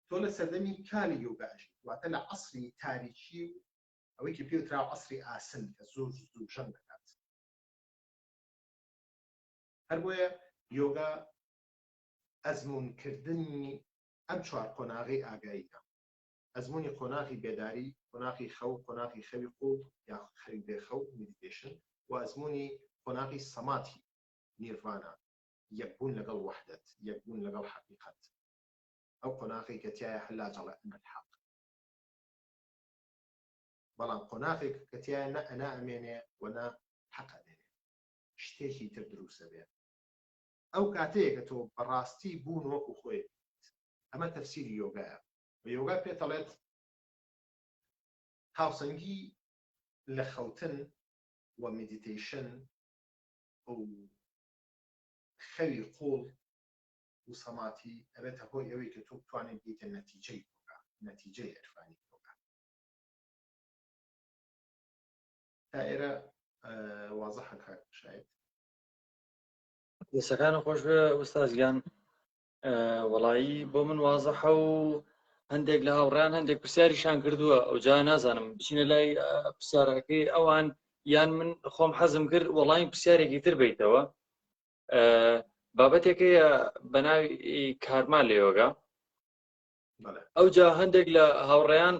تۆ لە سەردەمی کالی یۆگاژی واتە لە عەسری تاریکی و ئەوەی کە پێوترا عەسری ئاسن کە زۆر زوو دەکات هەر بۆیە یۆگا ئەزمونکردنی ئەم چوار قۆناغی ئاگاییە ئەزمموی قۆناغی بێداری قۆناغی خەو قۆناغی خەوی قوڵ یا خەوی بێخەو مدیتیشن و ئەزمموی قۆناغی سەماتی نیروانە یەکبوون لەگەڵ وەحدەت یەکبوون لەگەڵ حەقیقەت ئەو قۆناغی کە تایە هەلا جەڵە ئەنە الحەق بەڵام قۆناغێک کە تایە نە ئەنا ئەمێنێ و نە حەق ئەمێنێ شتێکی تر دروستە بێت ئەو کاتەیە کە تۆ بەڕاستی بوون وەکو خۆی ئەمە تەفسیری یۆگایە و یۆگا پێدەڵێت هاوسەنگی لە خەوتن و مدیتیشن و خەوی قوڵ و سەماتی ئەبێتە هۆی ئەوەی کە تۆ بتوانێت بیتە نەتیجەی یۆگا نەتیجەی عرفانی یۆگا تا ئێرە وازەحە کاک شاید دەسەکانە خۆش بێ ئوستازگیان وەڵایی بۆ من وازەحە و هەندێک لە هاوڕیان هەندێک پرسیاریشان کردووە ئەوجا نازانم بچینە لای پرسیارەکەی ئەوان یان من خۆم حەزم کرد وەڵامی پرسیارێکی تر بیتەوە بابەتێکەیە بە ناوی کارما لە یۆگا ئەوجا هەندێک لە هاوڕێیان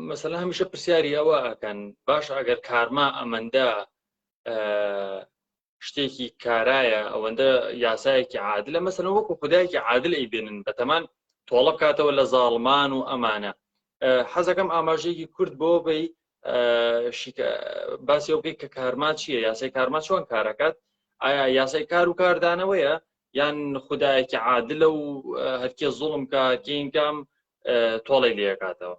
مەسەلەن هەمیشە پرسیاری ئەوە ئەکەن باش ئەگەر کارما ئەمەندە شتێکی کارایە ئەوەندە یاسایەکی عادلە مەسەلەن وەکو خودایەکی عادل ئەیبێنن بەتەمان تۆڵە بکاتەوە لە زاڵمان و ئەمانە حەزەکەم ئاماژەیەکی کورد بۆ بەی باسی ئەو بکەیت کە کارما چییە یاسای کارما چۆن کارەکات ئایا یاسای کار و کاردانەوەیە یان خودایەکی عادلە و هەرکێ زوڵم کە هەرکێنکەم تۆڵی لێکاتەوە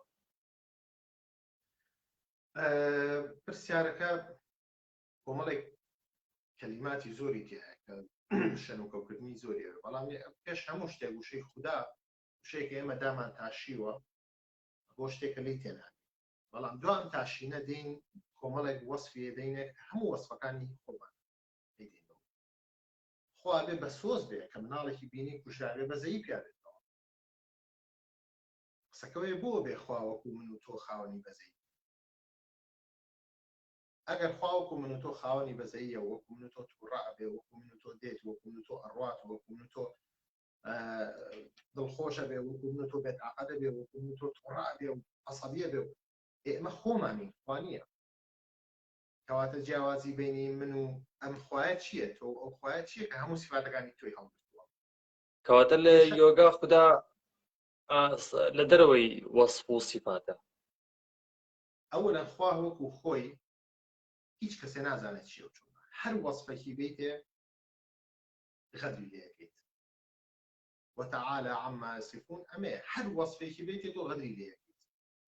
پرسیارەکە کۆمەڵێک کەلیماتی زۆری تێهەیە کە شەنوکەوتنی زۆری بەڵام پێش هەموو شتێک وشەی خوددا شتێک ئێمە دامان تاشیوە بۆ شتێکە لی تێنان بەڵام دوام تاشینە دێن کۆمەڵێک وەسفی دەینێک هەموو وەسفەکانی خۆمان دێنەوە خوا بێ بە سۆز بێ کە مناڵێکی بینی کوژراوێ بەزەیی پیاێتەوە قسەکەوێ بۆ بێ خواوەکو من و تۆ خاوەنی بەزەی ئەگەر خواوەکو من و تۆ خاوەنی بەزەیە وەکو من و تۆ تووڕە ئەبێ وەکو من و تۆ دێت وەکو من و تۆ ئەڕوات وەکو من و تۆ دڵخۆشە بێ وەکو من و تۆ بێتعاقەدە بێ وەکو من و تۆ تووڕە ئەبێ و عەسەبیە بێ ئێمە خۆمانی خوا نییە کەواتە جیاوازی بینی من و ئەم خوایە چییە تۆ ئەو خوایە چییە کە هەموو سیفاتەکانی تۆی هەڵگرتووە کەواتە لە یۆگا خوددا لە دەرەوەی وەسف و سیفاتە ئەوەلەن خوا وەکو خۆی هیچ کەسێ نازانێت چیە و چۆنە هەر وەسفێکی بیتێ غەدری لێەکەیت وتعالى عما يصفون ئەمێ هەر وەسفێکی بیتێ تۆ غەدری لێەکەیت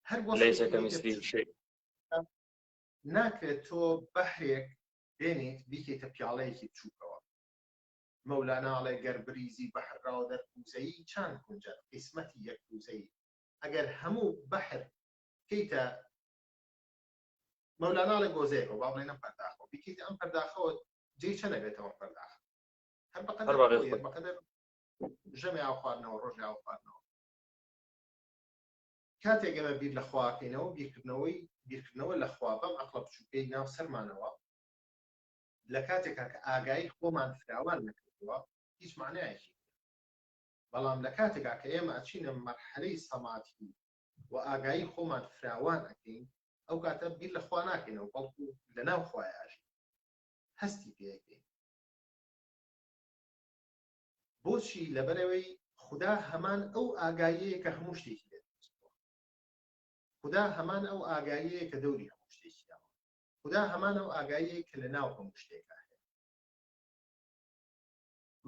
هەر ليس كمثله شيء ناکرێت تۆ بەهرێک بێنیت بیکەیتە پیاڵەیەکی بچووکەوە مەولاناڵێ گەربریزی بەحرراوە دەرکوزەیی چند کونجە قیسمەتی یەککوزەیی ئەگەر هەموو بەحر کەیتە مەولاناڵێ گۆزەیەەوە با بڵێنە پەرداخەوە بیکەیتە ئەم پەرداخەوە جێی چە نەبێتەوە پەرداخ هەر بەقەدەر ژەمی ئاو خواردنەوە ڕۆژی ئاو خواردنەوە کاتێک ئەمە بیر لە خواکەینەوە بیرکردنەوە لە خوا بەم ئەقڵە بچووکەی ناو سەرمانەوە لە کاتێکا کە ئاگایی خۆمان فراوان نەکردووە هیچ معنایەکی بەڵام لە کاتێکا کە ئێمە ئەچینە مەرحەلەی سەماتی و ئاگایی خۆمان فراوان ئەکەین ئەو کاتە بیر لە خوا ناکەینەوە بەڵکو لە ناو خوایە هەستی پێەکەین بۆچی لەبەرەوەی خوددا هەمان ئەو ئاگایەیە کە هەموو شتێکی لێت خوددا هەمان ئەو ئاگایەیە کە دەوری هەموو شتێکی داوە خوددا هەمان ئەو ئاگایەیە کە لە ناو هەموو شتێکە هەیە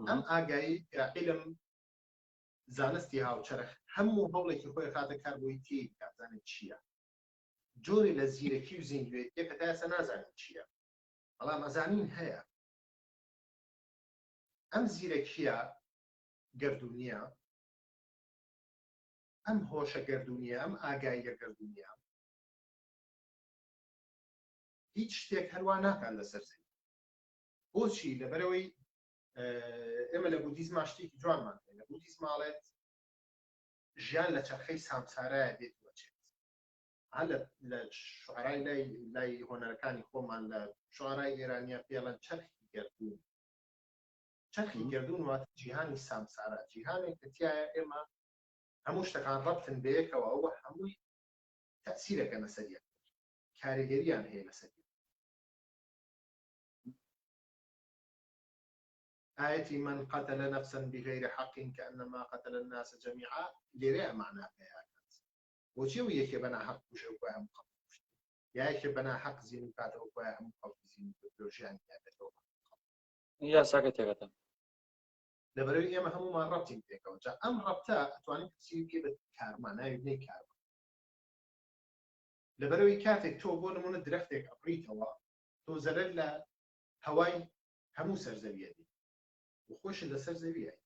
ئەم ئاگایی کە عیلم زانستی هاوچەرخ هەموو هەوڵێکی خۆی خاتە کار بۆی تێی کاتزانێت چییە جۆری لە زیرەکی و زیندوێتیە کە تا ئێستا نازانێت چییە بەڵام ئەزانین هەیە ئەم زیرەکیە گەردوونیە ئەم هۆشە گەردوونیە ئەم ئاگاییە گەردوونیە هیچ شتێک هەروە ناکات لەسەر زەوی بۆچی لەبەرەوەی ئێمە لە بودیزما شتێکی جوانمان هەیە لە بودیزماڵێت ژیان لە چەرخەی سامسارایە دێت وەچێت هەر لە شوعرای لای هۆنەرەکانی خۆمان لە شوعرای ئێرانیە پێڵەن چەرخی گەردوون چەرخی گەردوون واتە جیهانی سامسارە جیهانێک کە تایە ئێمە هەموو شتەکان ڕەبتن بەیەکەوە ئەوە هەمووی تەأسیرەکە لەسەر یەک کاریگەریان هەیە لەسەر یەک آيتي من قتل نفسا بغير حق كأنما قتل الناس جميعا ليرى معنى بيانات وشيء يكي بنا حق وشيء هم قبل يا يكي بنا حق زين كاتو هم قبل زين بروجان يا ساكت يا كتم لبروي يا مهم ما ربطين بيك وجا أم ربطة تواني تسيب كي بكارما يبني كارما لبروي كاتك تو بون من درختك أبريتوا تو زلل هواي همو سرزوية وخۆش لەسەر زەویایت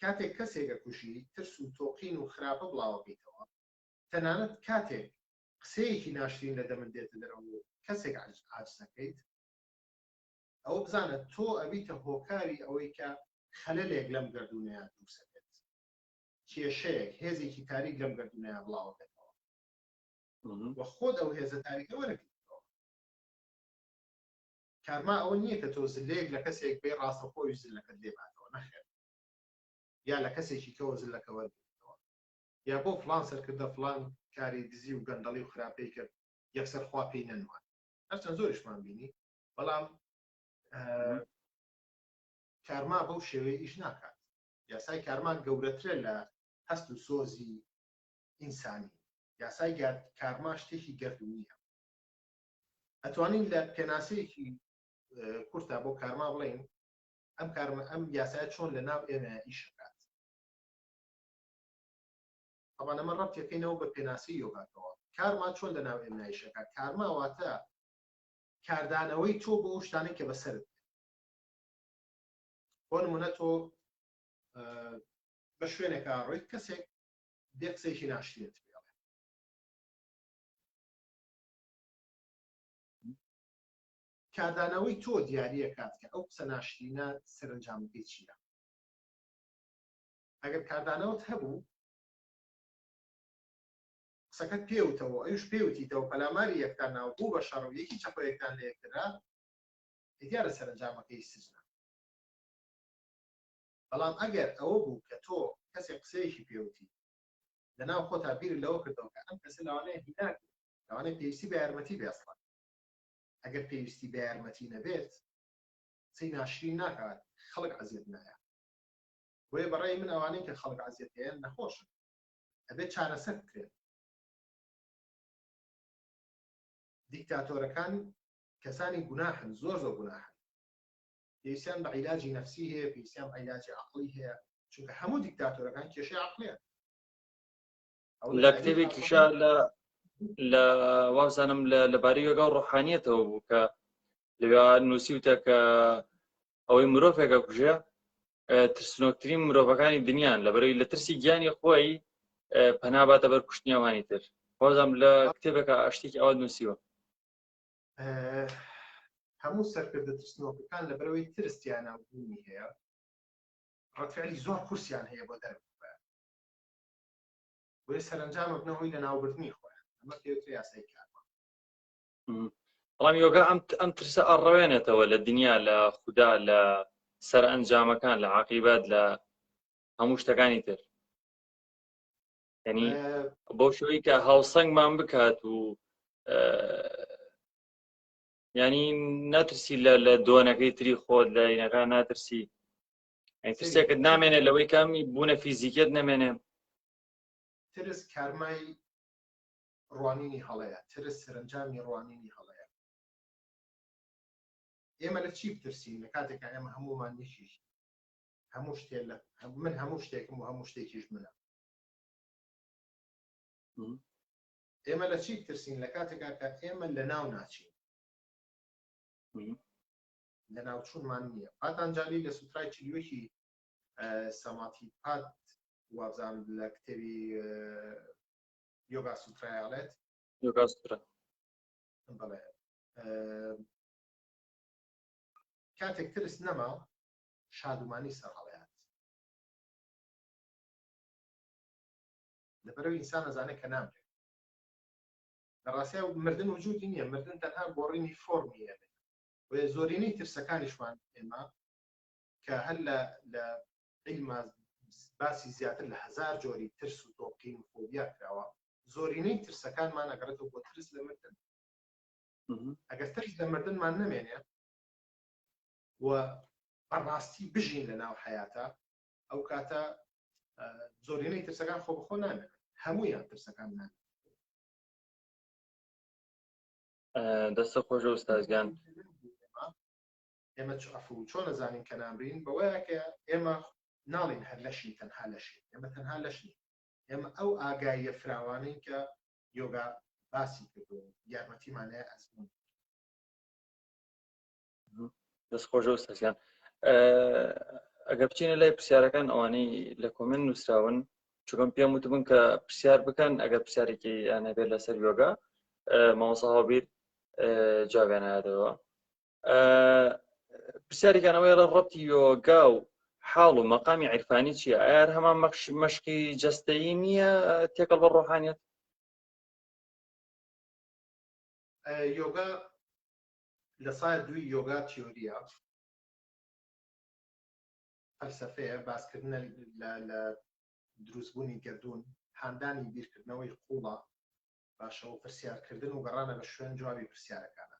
کاتێک کەسێکە کوشی ترس و تۆقین و خراپە بڵاوەکەیتەوە تەنانەت کاتێک قسەیەکی ناشرین لە دەمت دێتە دەرەوە کەسێک عاجزەکەیت ئەوە بزانە تۆ ئەبیتە هۆکاری ئەوەی کە خەلەلێک لەم گەردوونەیە دروستەکەێت کێشەیەک هێزێکی تاریک لەم گەردوونەیە بڵاوەکەیتەوە وە خۆت ئەو هێزە تاریکە وەرەگریت کارما ئەوە نییە کە تۆ زلەیەک لە کەسێک بێ ڕاستەخۆی زلەکەت لێباتەوە نەخێر یا لە کەسێکی کەەوە زلەکەوە بێتەوە یا بۆ فلان سەرکردە فلان کاری دزی و گەندەڵی و خراپەی کرد یەکسەر خوا پێی نەنوان هەرچەند زۆریشمان بینی بەڵام کارما بەو شێوەیە ئیش ناکات. یاسای کارمان گەورەترە لە هەست و سۆزی ئینسانی. یاسای کارما شتێکی گەردو نییە. ئەتوانین لە پێناسەیەکی کورتا بۆ کارما بڵێن ئەم یاسایە چۆن لە ناو ئێمە ئیشەکات. طبعا ئەمە ڕەبتەکەینەوە بە پێناسی یۆگاکەوە. کارما چۆن لە ناو ئێمە ئیشەکات. کارما واتە کاردانەوەی تۆ بۆ ئەو شتانەی کە بەسەرت. بۆ نمونە تۆ بە شوێنێکە ڕۆیت کەسێک دێ قسەیەکی ناشرێت بێڵێ. کاردانەوەی تۆ دیاریە کات کە ئەو قسە ناشرینە سەرنجامەکەی چییە. ئەگەر کاردانەوەت هەبوو قسەکەت پێوتەوە ئەوش پێوتیتەوە پەلاماری یەکتان ناو بوو بە شەڕ و یەکی چەپەیەکتان لە یەکترا دیارە سەرنجامەکەی سزنە. بەڵام ئەگەر ئەوە بوو کە تۆ کەسێک قسەیەکی پێوتی لەناو خۆتا بیر لەوە کردەوە کە ئەم کەسە لەوانەیە هیناک لەوانەیە پێویستی بە یارمەتی بێسڵات. ئەگەر پێویستی بە یارمەتی نەبێت قسەی ناشرین ناکات خەڵک عەزیەت نایە. بۆیە بەڕێی من ئەوانەی کە خەڵک عەزیەت هەیەن نەخۆشن. ئەبێت چارەسەر بکرێت. دیکتاتۆرەکان کەسانی گوناحن زۆر گوناحن. پێویستیان بە عیلاجی نەفسی هەیە پێویستیان بە عیلاجی عەقڵی هەیە چونکە هەموو دیکتاتۆرەکان کێشەی عەقڵیان. لە کتێبێکیشا لە وابزانم لەبارەی یۆگا و ڕۆحانیەتەوە بوو کە لەوێ نووسیوتە کە ئەوەی مرۆڤێکە کوژێ ترسنۆکترین مرۆڤەکانی دنیان لەبەرەوەی لە ترسی گیانی خۆی پەناباتە بەر کوشتنیەوانی تر. وابزانم لە کتێبێکە شتێکی ئەوە نووسیوە. هەموو سەرکردە ترسنۆکەکان لەبەرەوەی ترسیان ناوبوونی هەیە ڕەتفعلی زۆر کورسیان هەیە بۆ دەربخۆیان. بۆیە سەرنجامە بنەوەی لە ناوبردنی خۆیان. ئەمە پێوترە یاسای کارما. بەڵام یۆگا ئەم ترسە ئەڕەوێنێتەوە لە دنیا لە خودا لە سەر ئەنجامەکان لە عاقیبەت لە هەموو شتەکانی تر. یعنی بۆ شوەی کە هاوسەنگمان بکات و ینی ناترسی لە دۆنەکەی تری خۆت لە عینەکان ناترسی. ترسێکت نامێنێت لەوەی کامی بوونە فیزیکێت نەمێنێ. ترس کارمای ڕوانینی هەڵەیە. ترس سەرنجامی ڕوانینی هەڵەیە. ئێمە لە چی بترسین لە کاتێکە ئێمە هەموومان یەکیش هەموو شتێک من هەموو شتێکم و هەموو شتێکیش منە. ئێمە لە چی بترسین لە کاتێکا کە ئێمە لە ناو ناچین لە ناوچوونمان نییە. پاتانجالی لە سوترای چلیوەکی سەماتی پات وابزان لە کتێبی یۆگا سوترایاڵێت یۆگا سوترا بەڵێ کاتێک ترس نەما شادومانی سەرهەڵەیات. لەبەرەوەی ئینسان ئەزانێت کە نامرێت. لە ڕاستیە مردن وجودی نییە. مردن تەنها بۆڕینی فۆرمی هەیە. وێ زۆرینەی ترسەکانیشمان ئێمە کە هەر لە عیلما باسی زیاتر لە 1000 جۆری ترس و تۆقین و فۆبیا کراوە. زۆرینەی ترسەکانمان ئەگەڕێتەوە بۆ ترس لە مردن. ئەگەر ترس لە مردنمان نەمێنێ و بەڕاستی بژین لە ناو حەیاتە ئەو کاتە زۆرینەی ترسەکان خۆ بەخۆ نامێنن. هەموویان ترسەکان نامێنن. دەستە خۆشە ئوستازگیان. ئێمە چۆن نەزانین کە نامرین بەوەیە کە ئێمە ناڵین هەر لەشی تەنها لەشی. ئێمە تەنها لەشنی. ئێمە ئەو ئاگاییە فراوانەی کە یۆگا باسی کردو یارمەتیمانەیە ئەزمون. دەست خۆشە ئوستازگیان. ئەگە بچینە لای پرسیارەکان ئەوانەی لە کۆمنت نووسراون چونکەم پێم وتبوون کە پرسیار بکەن ئەگەر پرسیارێکی یانەبێت لەسەر یۆگا مامۆستا هاوبیر جوابیانەدەوە. پرسیارێکانەوەی ڕەبتی یۆگا و حاڵ و مەقامی عیرفانی چییە؟ ئایا هەمان مەشقی جەستەیی نییە تێکەڵ بە ڕۆحانیەت؟ یۆگا لە سایە دوی یۆگا تیۆریە فەلسەفەیە باسکردنە لە دروستبوونی گەردوون هاندانی بیرکردنەوەی قوڵە باشەوە پرسیارکردن و گەڕانە بە شوێن جوابی پرسیارەکانە.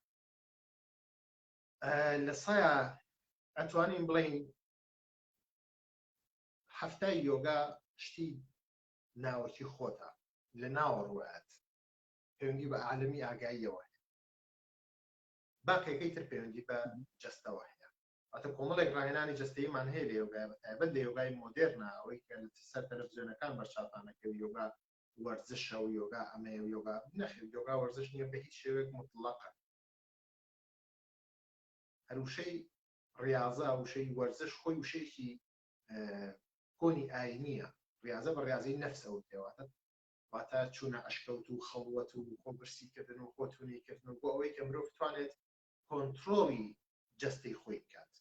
لە سایە ئەتوانین بڵین هەفتای یۆگا شتی ناوەکی خۆتە لە ناوە ڕوایەت پەیوەندی بە عالەمی ئاگاییەوە هەیە باقیەکەی تر پەیوەندی بە جەستەوە هەیە ئەتە کۆمەڵێک ڕاهێنانی جەستەییمان هەیە لە یۆگای بەتایبەت لە یۆگای مۆدێرنا ئەوەی کە سەر تەلەڤیزیۆنەکان بەرچاوانەکە یۆگا وەرزشە و یۆگا ئەمەیە و یۆگا نەخێر یۆگا وەرزش نییە بە هیچ شێوەیەک مطلقە هەر وشەی ڕاضە وشەی وەرزش خۆی وشەیەکی کۆنی ئاینیە ڕاضە بە ڕاضەی نەفسە و پێواتە واتە چوونە ئەشکەوت و خەڵوەت و خۆبرسیکردن و خۆتونیکردن بۆ ئەوەی کە مرۆڤ بتوانێت کۆنتڕۆڵی جەستەی خۆی بکات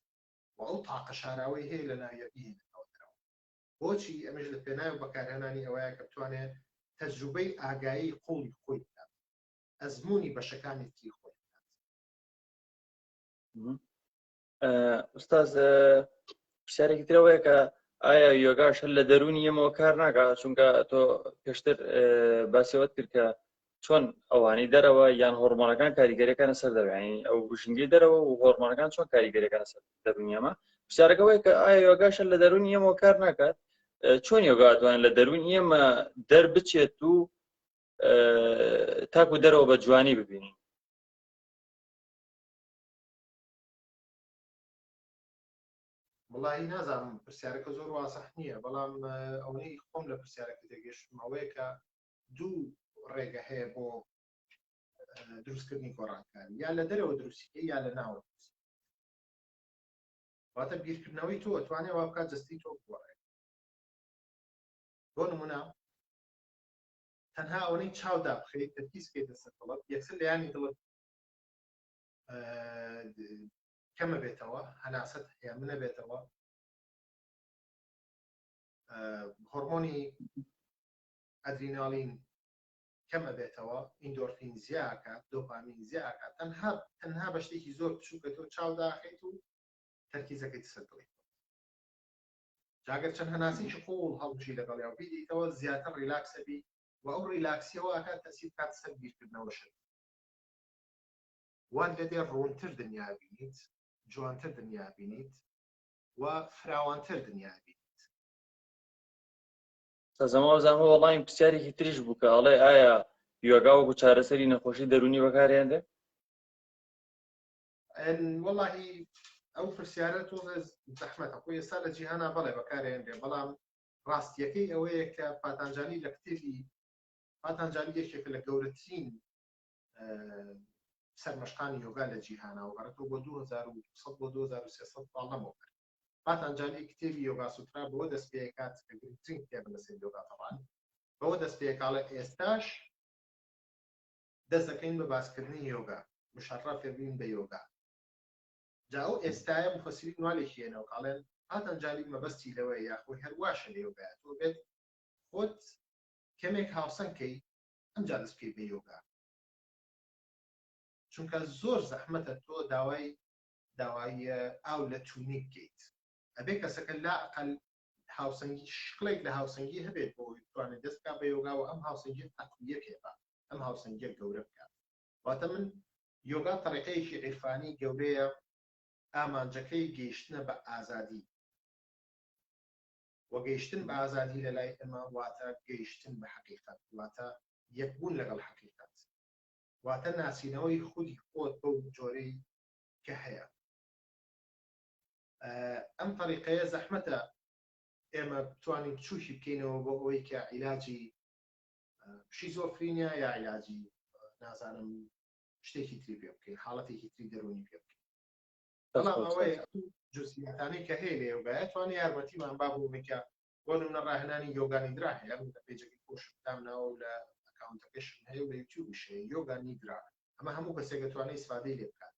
و ئەو تاقە شاراوەی هەیە لە ناویەکی هێنێتەوە دەرەوە بۆچی ئەمەش لە پێناوی بەکارهێنانی ئەوەیە کە بتوانێت تەجروبەی ئاگایی قوڵی خۆی بکات ئەزمموی بەشەکانێکی خۆی بکات. ئوستاز پرسیارێکی ترەوەیە کە ئایا یۆگاش لە دەرونی ئێمەوە کار ناکات چونکە تۆ پێشتر باسیەوەت کرد کە چۆن ئەوانەی دەرەوە یان هۆرمۆنەکان کاریگەریەکانە سەر دەبێنین ئەو بژنگی دەرەوە و هۆرمۆنەکان چۆن کاریگەریەکانە سەر دەبنی ئەمە پرسیارەکەەوەی کە ئایا یۆگاش لە دەرونی ئێمەوە کار ناکات چۆن یۆگا دەتوانێت لە دەرونی ئێمە دەربچێت و تاکو دەرەوە بە جوانی ببینین. وڵی نازانم پرسیارەکە زۆر واسەح نییە بەڵام ئەوەی خۆم لە پرسیارەکە دەگەشتمەوەی کە دوو ڕێگە هەیە بۆ دروستکردنی گۆڕانکاری یا لە دەرەوە دروستیکە یا لە ناوە واتە بیرکردنەوەی تۆ ئەتوانێت وا بکات جستی تۆ بگۆڕێت بۆ نمونە تەنها ئەوەی چاودا بخەیت تەرکیز بکەیتە سەر دڵت یەکسەر لە یانی دڵت کەمە بێتەوە هەناست هەیە منە بێتەوە هۆرمۆنی ئەدرینالین کەمە بێتەوە ئیندۆرفین زیاکات دۆپامین زیاکات تەنها بە شتێکی زۆر بچووکە تۆ چاوداخیت و تەرکیزەکەی سەر دڵیت جاگەر چەند هەناسیی قوڵ هەڵبژی لەگەڵ یا بیدیتەوە زیاتر ریلاکسە بی و ئەو ریلاکسیەوە ئاکات تەسیر کات سەر بیرکردنەوە شت وان لێدێ ڕوونتر دنیا بینیت جوانتر دنیا بینیت و فراوانتر دنیا بینیت. زەماوەزانەوە وەڵامی پرسیارێکی تریش بوو کە ئەڵێ ئایا یۆگا وەکو چارەسەری نەخۆشی دەرونی بەکارهێنرێ؟ وەڵاهی ئەو پرسیارە تۆ زەحمەتە خۆی ئێستا لە جیهانا بەڵێ بەکارهێنرێ بەڵام ڕاستیەکەی ئەوەیە کە پاتانجانی لە کتێبی پاتانجانی یەکێکە لە گەورەترین سەرمەشقانی یۆگا لە جیهانا و بەڕێتەوە بۆ 2200 بۆ 2300 ساڵ لەمەوە کرد پاتانجانی کتێبی یۆگا سوترا بەوە دەست پێ کات کە گرنگترین کتێبە لەسەر یۆگا تەبان بەوە دەست پێکاڵە ئێستاش دەست دەکەین بە باسکردنی یۆگا مشەڕەفێ بین بە یۆگا جا ئەو ئێستایە مفەسرین وا لێکێنەوە کاڵێن پاتانجانی مەبەستی لەوەی یاخۆی هەرواشە لە یۆگایە تۆ بێت خۆت کەمێک هاوسەنگکەی ئەمجا دەست پێ بە یۆگا چونکە زۆر زەحمەتە تۆ داوای ئاو لە تونیک بکەیت ئەبێ کەسەکە لا ئەقل هاوسەنگی شکڵێک لە هاوسەنگی هەبێت بۆ توانێت دەست بکات بە یۆگا و ئەم هاوسەنگی تەقویە پێبا ئەم هاوسەنگیە گەورە بکات واتە من یۆگا تەریقەیەکی عیرفانی گەورەیە ئامانجەکەی گەیشتنە بە ئازادی و گەیشتن بە ئازادی لە لای ئەمە واتە گەیشتن بە حەقیقەت واتە یەکبوون لەگەڵ حەقیقەت واتە ناسینەوەی خودی خۆت بەو جۆرەی کە هەیە ئەم طریقەیە زەحمەتە ئێمە بتوانین چوشی بکەینەوە بۆ ئەوەی کە عیلاجی شیزۆفرینیا یا عیلاجی نازانم شتێکی تری پێ بکەین حاڵەتێکی تری دەرونی پێ بکەین بەڵام ئەوەی جزئیاتانەی کە هەیە لە یۆگایە توانێت یارمەتیمان با بۆ بکە بۆ نمونە ڕاهێنانی یۆگا نیدرا هەیە لە پێجێکی خۆشم ناوە و لە ئەکاونتەکەشم هەیە و لە یوتیوبیش هەیە یۆگا نیدرا ئەمە هەموو کەسێک دەتوانێت ئیسفادەی لێ بکات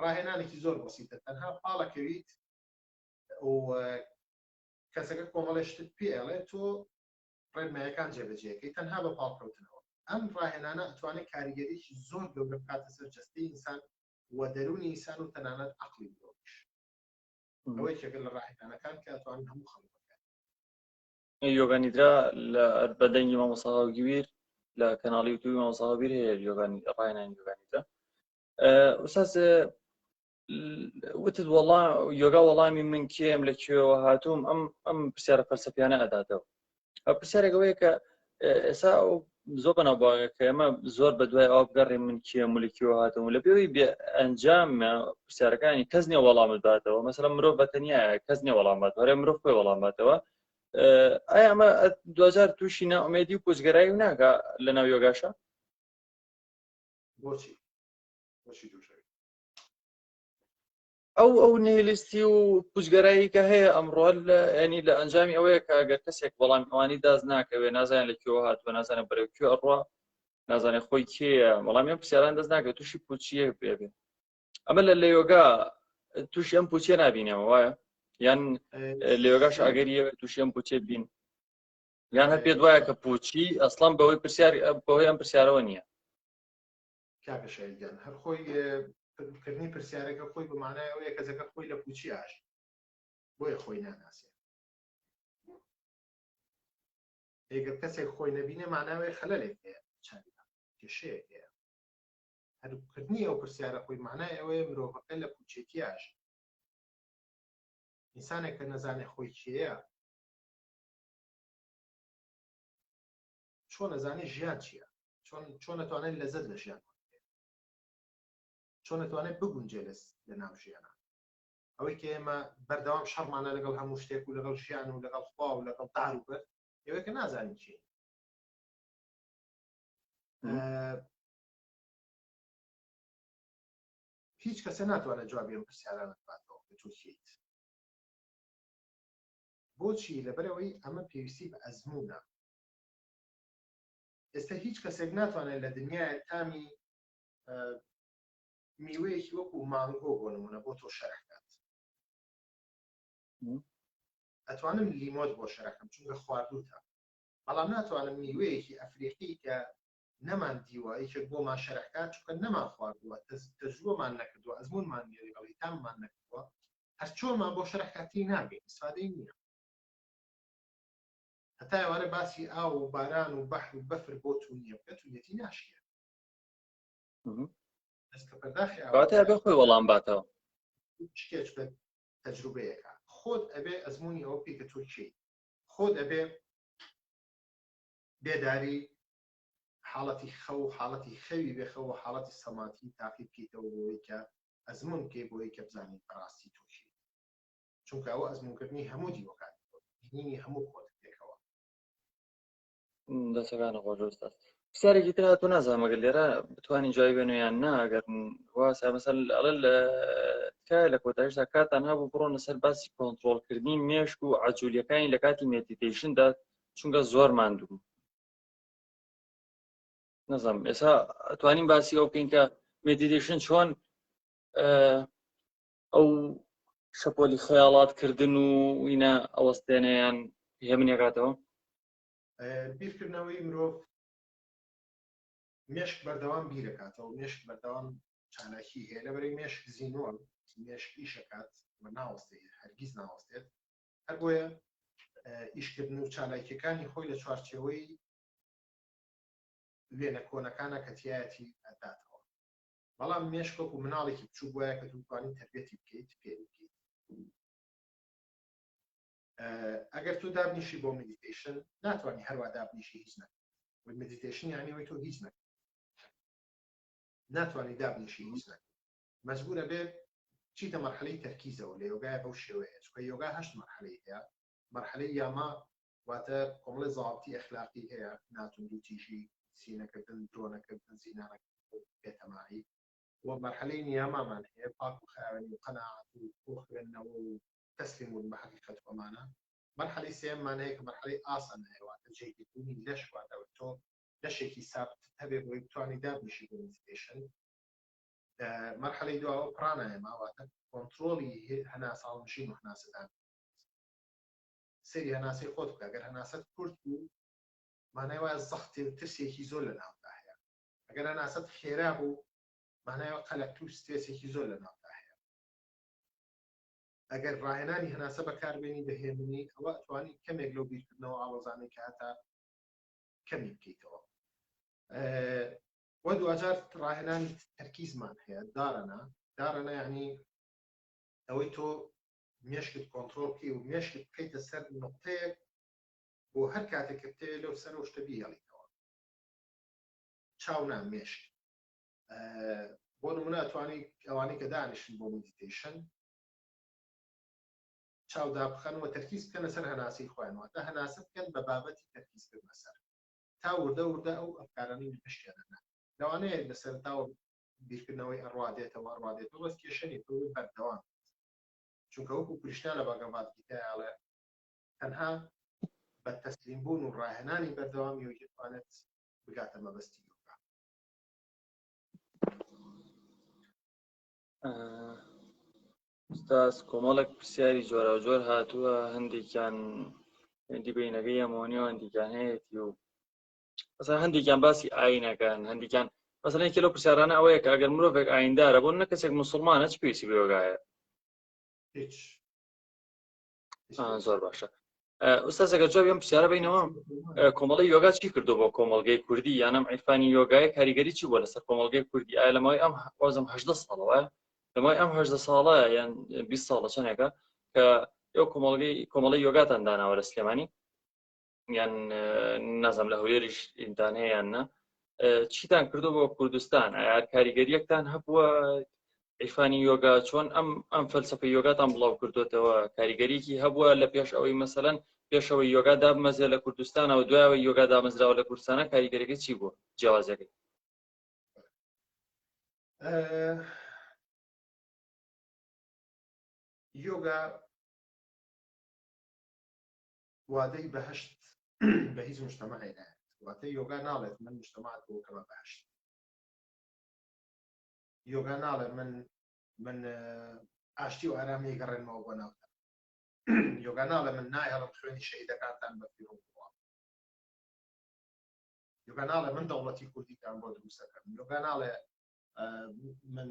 ڕاهێنانێکی زۆر بەسیتە تەنها پاڵەکەویت و کەسەکە کۆمەڵی شتت پێ ئەڵێ تۆ ڕێنماییەکان جێبەجێەکەی تەنها بە پاڵکەوتنەوە ئەم ڕاهێنانە ئەتوانێت کاریگەریەکی زۆر گەورە بکاتە سەر جەستەی ئینسان و دەرونی ئینسان و تەنانەت عەقڵی مرۆڤیش ئەوەی یەکێکە لە ڕاهێنانەکان کە ئەتوانن هەموو خەڵک بکات یۆگا نیدرا لە بەدەنگی مامۆستا هاوگیر لە کەناڵی یوتیوبی مامۆستا هاوگیر هەیە ڕاهێنانی یۆگا نیدرا. ئوستاز وتت وەڵام یۆگا وەڵامی من کێم لە کوێوە هاتووم ئەم پرسیارە فەلسەفیانە ئەداتەوە. پرسیارێکەوەیە کە ئێستا زۆر بەناوباوەیە کە ئێمە زۆر بە دوای ئەو بگەڕێ من کێم و لە کوێوە هاتووم لە پێوەی بێ ئەنجامە پرسیارەکانی کەس نییە وەڵام بداتەوە. مەسەڵەن مرۆڤ بەتەنیایە کەس نییە وەڵام بات هەرێ مرۆڤ خۆی وەڵام باتەوە. ئایا ئەمە 2000 تووشی ناومێدی و پوچگەرایی و ناکە لە ناو یۆگاشە؟ بۆچی دووشەوی ئەو نهێلیستی و پوچگەرایی کە هەیە ئەمڕۆ ینی لە ئەنجامی ئەوەیە کە ئەگەر کەسێک وەڵام ئەوانی داز ناکەوێ نازانێت لە کوێوە هاتووە نازانێت بەرەو کوێ ئەڕوا نازانێت خۆی کێیە وەڵامیان پرسیاران دەست ناکەوێت تووشی پوچیە بێ ئەمە لە یۆگا تووشی ئەم پوچیە نبینەوە وایە یان لە یۆگاش ئاگەریە تووشی ئەم پوچێ بین یان هەر پێت وایە کە پوچی ئەسڵان بەهۆی بەهۆی ئەم پرسیارەوە نییە؟ کاکە شایدیان هەر خۆی کردنی پرسیارەکە خۆی بمانای ئەوەیە کەسەکە خۆی لە پوچی ئاژ بۆیە خۆی ناناسێت. ئێگەر کەسێک خۆی نەبینێ ماناوێ خەلەلێک هەیە چاویدا کێشەیەک هەیە. هەرکردنی ئەو پرسیارە خۆی مانای ئەوەیە مرۆڤەکە لە پوچێتی ئاژ. ئینسانێک کە نەزانێت خۆی کێیە چۆن نەزانێت ژیان چییە، چۆن نەتوانێت لەزەت لە ژیان چۆن نەتوانێت بگونجێ لە ناو ژیانە. ئەوەی کە ئێمە بەردەوام شەڕمانە لەگەڵ هەموو شتێک و لەگەڵ ژیان و لەگەڵ خوا و لەگەڵ دار و بەر ئێوەیە کە نازانین چی. هیچ کەسە ناتوانێت جوابی ئەم پرسیارانە باتەوە کە تۆ چیت. بۆچی؟ لەبەرەوەی ئەمە پێویستی بە ئەزموونە. ئێستا هیچ کەسێک ناتوانێت لە دنیای تامی میوەیەکی وەکو مانگۆ بۆ نمونە بۆ تۆ شەرحکات. ئەتوانم لیمۆت بۆ شەرحکەم چونکە خواردووتە، بەڵام ناتوانم میوەیەکی ئەفریقی کە نەمان دیوە یەکێک بۆمان شەرحکات چونکە نەمان خواردووە، تەجروبەمان نەکردووە، ئەزموونمان نییە لەگەڵی تاممان نەکردووە، هەر چۆنمان بۆ شەرحکاتی ناگەین، ئیسفادەی نییە. هەتا ئێوارە باسی ئاو و باران و بەحر و بەفر بۆ تونیە بکە تونیەتی ناشیە. کاتە ئەبێ خۆی وەڵام باتەوە شتێک بە تەجروبەیەکە خۆت ئەبێ ئەزموونی ئەوە پێی کە تۆ چی، خۆت ئەبێ بێداری حاڵەتی خەو حاڵەتی خەوی بێخەوە حاڵەتی سەماتی تاقی بکەیتەوە بۆی کە ئەزمون بکەی بۆی کە بزانیت بەڕاستی تۆ چی، چونکە ئەوە ئەزمونکردنی هەموو دیوەکان بینینی هەموو خۆت پێکەوە. دەسەکانە خۆش ئۆستاد. پرسیارێکی تر تۆ نازانم ئەگەر لێرە بتوانین جوابی بێنە یان نا. ئەگەر واسە مەسەل ئەڵێ لە تکایە لە کۆتاییشدا کاتان هەبوو بڕۆنە سەر باسی کۆنتڕۆڵکردنی مێشک و عەجوولیەکانی لە کاتی مێدیتیشندا چونکە زۆر ماندوو. نەزانم ئێستا ئەتوانین باسی ئەو بکەین کە مێدیتیشن چۆن ئەو شەپۆلی خەیاڵاتکردن و وینە ئەوەستێنەیان هێمنێکاتەوە. بیرکردنەوەی مرۆڤ مێشک بەردەوام بیرەکاتەوە، مێشک بەردەوام چالاکی هەیە، لەبەرەوەی مێشک زیینۆن مێشک ئیشەکات بە ناوەستێت هەرگیز ناوەستێت، هەر بۆیە ئیشکردن و چالاکیەکانی خۆی لە چوارچێوەی وێنە کۆنەکانە کە تایەتی ئەداتەوە. بەڵام مێشک وەکو مناڵێکی بچوو بۆیە کە توانین تەربیەتی بکەیت فێر بکەیت. ئەگەر تۆ دابنیشی بۆ مدیتیشن ناتوانانی هەروە دابنیشی هیچ نەکەیت. مدیتیشن یعنی ئەوەی تۆ هیچ نەکەیت، ناتوانانی دابنیشی هیچ نەکەیت، مەجبورە بێت چیتە مەرحەلەی تەرکیزەوە لە یۆگای بەو شێوەیە، چونکە یۆگا 8 مەرحەلەی هەیە. مەرحەلەی یاما واتە کۆمەڵی زاڵتی ئەخلاقی هەیە، ناتوندوتیژی، سینەکردن، درۆنەکردن، زینانەکردن، بێتەماعی. و مەرحەلەی نیامامان هەیە، پاک و خاوێنی و قەناعەت و بۆخوێندنەوە و تەسلیم بوون بە حەقیقەت ئەمانە. مەرحەلەی سێممان هەیە کە مەرحەلەی ئاسان هەیە، واتە جێگیربوونی لەش، واتە تۆ لەشێکی سابت هەبێ بۆی بتوانانی دابنیشی بۆ مدیتیشن. مەرحەلەی دواوە پرانایما، واتە کۆنتڕۆڵی هەناساڵنشین و هەناسەدان. سەیری هەناسەی خۆت بکە، ئەگەر هەناسەت کورت بوو مانای وایە زەختی و ترسێکی زۆر لە ناوتا هەیە، ئەگەر هەناسەت خێرا بوو مانایەوە قەلەق و سترێسێکی زۆر لە ناوتا هەیە. ئەگەر ڕاهێنانی هەناسە بەکاربێنی بەهێمنی ئەوە ئەتوانی کەمێک لەو بیرکردنەوە ئاوەزانەی کە هەتا کەمی بکەیتەوە. وە دوجار ڕاهێنانی تەرکیزمان هەیە، دارەنە یعنی ئەوەی تۆ مێشکت کۆنتڕۆڵ بکەی و مێشکت بکەیتە سەر نقطەیەک بۆ هەر کاتێک کە بتەوێت لەو سەر شتە بیهێڵیتەوە چاو نام مێشک بۆ نمونە ئەتوانی ئەوانەی کە دانیشن بۆ مدیتیشن چاودا بخەنەوە تەرکیز بکەن لەسەر هەناسەی خۆیانەوە تا هەناسە بکەن بە بابەتی تەرکیزکردنە سەر تا وردە ئەو ئەفکارانەی پشتیانە لەوانەیە لەسەر تاوە بیرکردنەوەی ئەڕوادێتەوە ڕوادێتەوە بەس کێشەنی تۆ بەردەوام چونکە وەکو پرشتیان لە باگەڤاتگیتایاڵێ تەنها بە تەسلیم بوون و ڕاهێنانی بەردەوامی و دەتوانێت بگاتە مەبەستی یۆگا. ئوستاز کۆمەڵێک پرسیاری جۆراوجۆر هاتووە هەندێکیان هەندی بینەکەی ئەمۆنی و هەندێکیان هەیەی و مثلا هەندێکیان باسی ئاینەکان هەندێکیان مثلا یەکێ لەو پرسیارانە ئەوەیە کە ئەگەر مرۆڤێک ئایندارە بۆ نە کەسێک موسڵمانە چ پێویستی بە یۆگایە؟ هیچ زۆر باشە. ئوستاز ئەگەر جواب ئەم پرسیارە بینەوە کۆمەڵی یۆگا چی کردو بۆ کۆمەڵگەی کوردی یانم عیرفانی یۆگای کاریگەری چی بووە لەسەر کۆمەڵگەی کوردی؟ ئایا لەماوەی ئەم وازم 18 ساڵەوە لەماوەی ئەم 18 ساڵە یان 20 ساڵە چەندێکە کە ئێوە کۆمەڵی یۆگاتان داناوە لە سلێمانی یان نازانم لە هەولێریش ئینتان هەیە یان نە چیتان کردو بۆ کوردستان؟ ئایا کاریگەریەکتان هەبووە عیرفانی یۆگا چۆن ئەم فەلسەفەی یۆگاتان بڵاو کردوتەوە کاریگەریەکی هەبووە لە پێش ئەوەی مەسەلەن پێشەوەی یۆگا دابمەزێ لە کوردستانەوە دوایەوەی یۆگا دامەزراوە لە کوردستانە کاریگەریەکە چی بووە جیاوازەکەی؟ یۆگا وادەی بەهەشت بە هیچ مجتەمەعێک نایەت واتە یۆگا ناڵێت من مجتەمەعات بۆ کەمە بەهەشت یۆگا ناڵێت من ئاشتی و ئارامی گەڕێنمەوە بۆ ناوتە یۆگا ناڵێ من نایهەڵم خوێنی شەهیدەکانتان بە فیڕۆ بڕوە یۆگا ناڵێ من دەوڵەتی کوردیتان بۆ دروستەکەم یۆگا ناڵێ من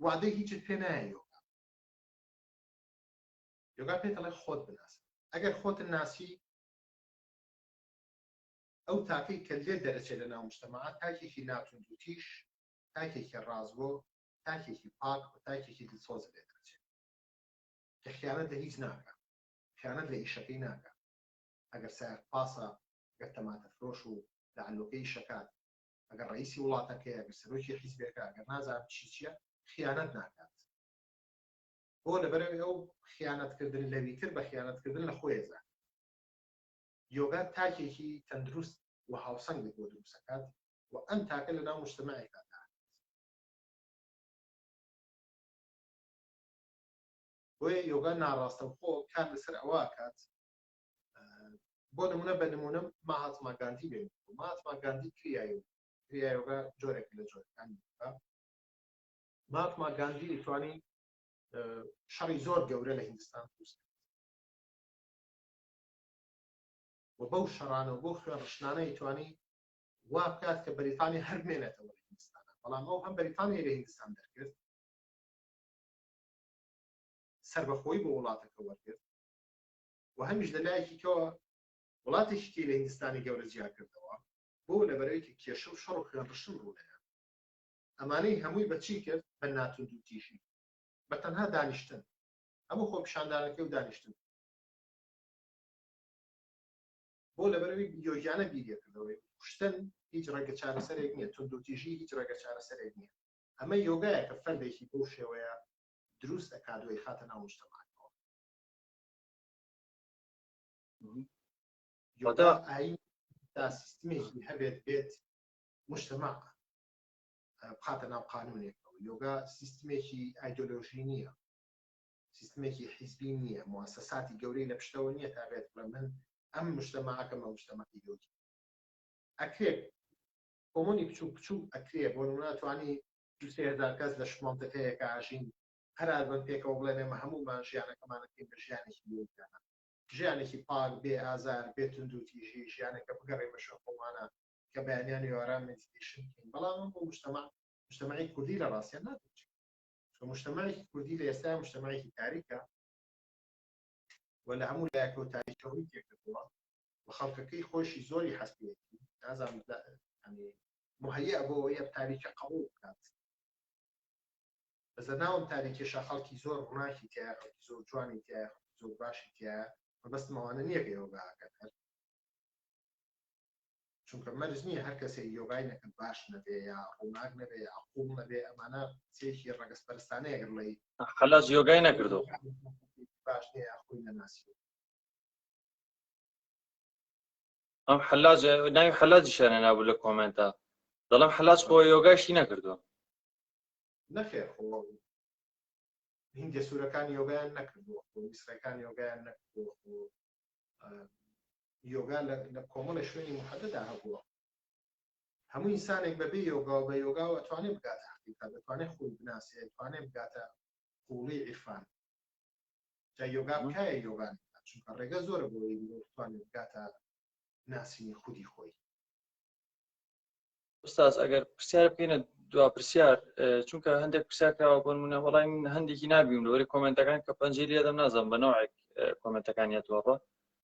وادەی هیچت پێ نایە یۆگا پێت دەڵێ خۆت بناسە ئەگەر خۆت ناسی ئەو تاکەی کە لێ دەرەچێت لە ناو مجتەمەعات تاکێکی ناتوندوتیش تاکێکی ڕازگۆ تاکێکی پاک و تاکێکی دڵسۆز لێ دەرەچێت کە خیانەت لە هیچ ناکات خیانەت لە ئیشەکەی ناکات ئەگەر سایق پاسە ئەگەر تەماتە فرۆش و لەعلۆکەی شەکات ئەگەر ڕئیسی وڵاتەکەی ئەگەر سەرۆکی حیزبێکە ئەگەر نازانم چیە خیانەت ناکات بۆ لەبەرەوەی ئەو خیانەتکردن لەویتر بە خیانەتکردن لە خۆی زان یۆگا تاکێکی تەندروست و هاوسەنگت بۆ دروستەکات و ئەم تاکە لە ناو مجتەمەعێکدا بۆیە یۆگا ناڕاستەوخۆ کار لەسەر ئەوە کات بۆ نمونە بە نمونە ماهاتما گاندی بێن ماهاتما گاندی کریا یۆگا جۆرێکی لە جۆرەکانی ماهاتما گاندی دەتوانی شەڕی زۆر گەورە لە هیندستان دروست و بەو شەڕانە و بۆ خوێنڕشتانە دەتوانی وا بکات کە بەریتانیا هەر بمێنێتەوە لە هیندستانە بەڵام ئەو هەم بەریتانیا لە هیندستان دەرکرد سربەخۆیی بۆ وڵاتەکە وەرگرت و هەمیش لەلایەکی کەوە وڵاتێکی لە هیندستانی گەورە جیا کردەوە بۆ لەبەرەوەی کێشە و شەڕ و خوێنڕشتن ڕوودەیە ئەمانەی هەمووی بەچی کرد بە ناتوندوتیشی بە تەنها دانیشتن هەموو خۆ پیشاندانەکەی و دانیشتن بۆ لەبەرەوەی یۆگیانە بیرێکردەوەی کوشتن هیچ ڕێگە چارەسەرێک نییە توندوتیژی هیچ ڕێگە چارەسەرێک نییە ئەمە یۆگایە کە فەردێکی بەو شێوەیە دروست ئەکاتەوەی خاتە ناو مجتەمەعەکەوە یۆگا ئاین تا سیستمێکی هەبێت بێت مجتەمەع بخاتە ناو قانونێکەوە یۆگا سیستمێکی ئایدۆلۆژی نییە سیستمێکی حیزبی نییە مواسساتی گەورەی لە پشتەوە نییە تا بێت بڵێ من ئەم مجتەمەعەکەمە مجتەمەعی یۆگی ئەکرێت کۆمۆنی بچوو بچوو ئەکرێت بۆ نمونە توانی 2,000 کەس لە شمۆڵتەکەیەکە ئاژین هەر ئادەم پێکەوە بڵێن ئێمە هەموومان ژیانەکەمانەکەین بە ژیانێکی یۆگیانە ژیانێکی پاک بێ ئازار بێ توندوتیژی ژیانێکە بگەڕێ بە شەوقۆمانە کە بەیانیان وێران مدیتیشن بکەین بەڵام بۆ مجتەمەعی کوردی لە ڕاستیان ناتوانێت چون مجتەمەعێکی کوردی لە ئێستا مجتەمەعێکی تاریکە و لە هەموو لایەکەوە تاریکەوەی تێکردووە و خەڵکەکەی خۆشی زۆری حەسپێتی نازانم مهەیە بۆ ئەوەیە تاریکە قبوڵ بکات بە لە ناوم تاریکێشە خەڵکی زۆر ڕووناکی تایە، خەڵکی زۆر جوانی تایە، زۆر باشی تایە، مەبەستمەوانە نییە کە یۆگاکەن هەر چونکە مەرج نییە هەر کەسێک یۆگای نەکەن باش نەبێ یا ڕووناک نەبێ یا قوڵ نەبێ، ئەمانە چێکی ڕەگەزپەرستانەیە گەڕڵی حەلاج یۆگای نەکردو باش نییە خۆی نەناسی. ئەم حەلاج ناوی حەلاجیشانە نابوو لە کۆمنتە دەڵێم حەلاج خۆ یۆگاشی نەکردووە. نەخێر خۆ هیندە سوورەکانی یۆگایان نەکردووە، خۆ میسرەکانی یۆگایان نەکردووە، خۆ یۆگا لە کۆمەڵە شوێنی محەدەدا هەبووە. هەموو ئینسانێک بەبێ یۆگا و بە یۆگاوە ئەتوانێت بگاتە حەقیقەت، دەتوانێت خۆی بناسێت، دەتوانێت بگاتە قوڵی عیرفان. جا یۆگا بکایە یۆگان چونکە ڕێگە زۆرە بۆی بتوانێت بگاتە ناسینی خودی خۆی. ئوستاز ئەگەر پرسیار بکەینە دوا پرسیار چونکە هەندێک پرسیار کراوە بۆ نمونە وەڵای من هەندێکی نابیم لەوەی کۆمنتەکان کە پەنجەری لێدەم نازانم بە نەوەیەک کۆمنتەکانی هاتووە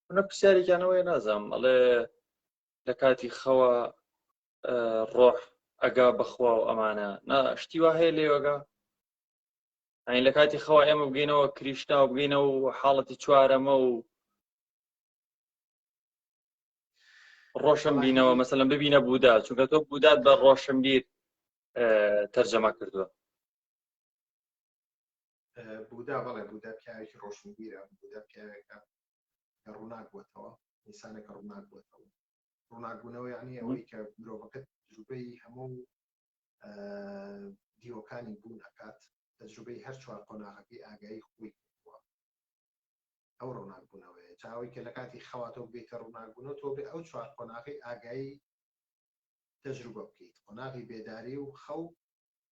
منە پرسیارێکیانەوەی نازانم ئەڵێ لە کاتی خەوە ڕۆح ئەگا بەخوا و ئەمانە شتی وا هەیە لە یۆگا؟ ئەین لە کاتی خەوە ئێمە بگەینەوە کریشنا و بگەینەوە و حاڵەتی چوارەمە و ڕۆشن بینەوە مەسەلەن ببینە بوودا چونکە تۆ بوودات بە ڕۆشنبیر تەرجەمە کردووە. بوودا بەڵێ بوودا پیاوێکی ڕۆشنبیرە، بوودا پیاوێکە کە ڕووناک بووەتەوە، ئینسانێکە ڕووناک بووەتەوە. ڕووناکبوونەوە یعنی ئەوەی کە مرۆڤەکە تەجروبەی هەموو دیوەکانی بوون ئەکات، تەجروبەی هەر چوار قۆناغەکەی ئاگایی خۆی کردووە. ئەو ڕووناکبوونەوەیە چاوەی کە لە کاتی خەواتۆ بگەیتە ڕووناکبوونەوە تۆ بێ ئەو چوار قۆناغی ئاگایی تەجروبە بکەیت، قۆناغی بێداری و خەو،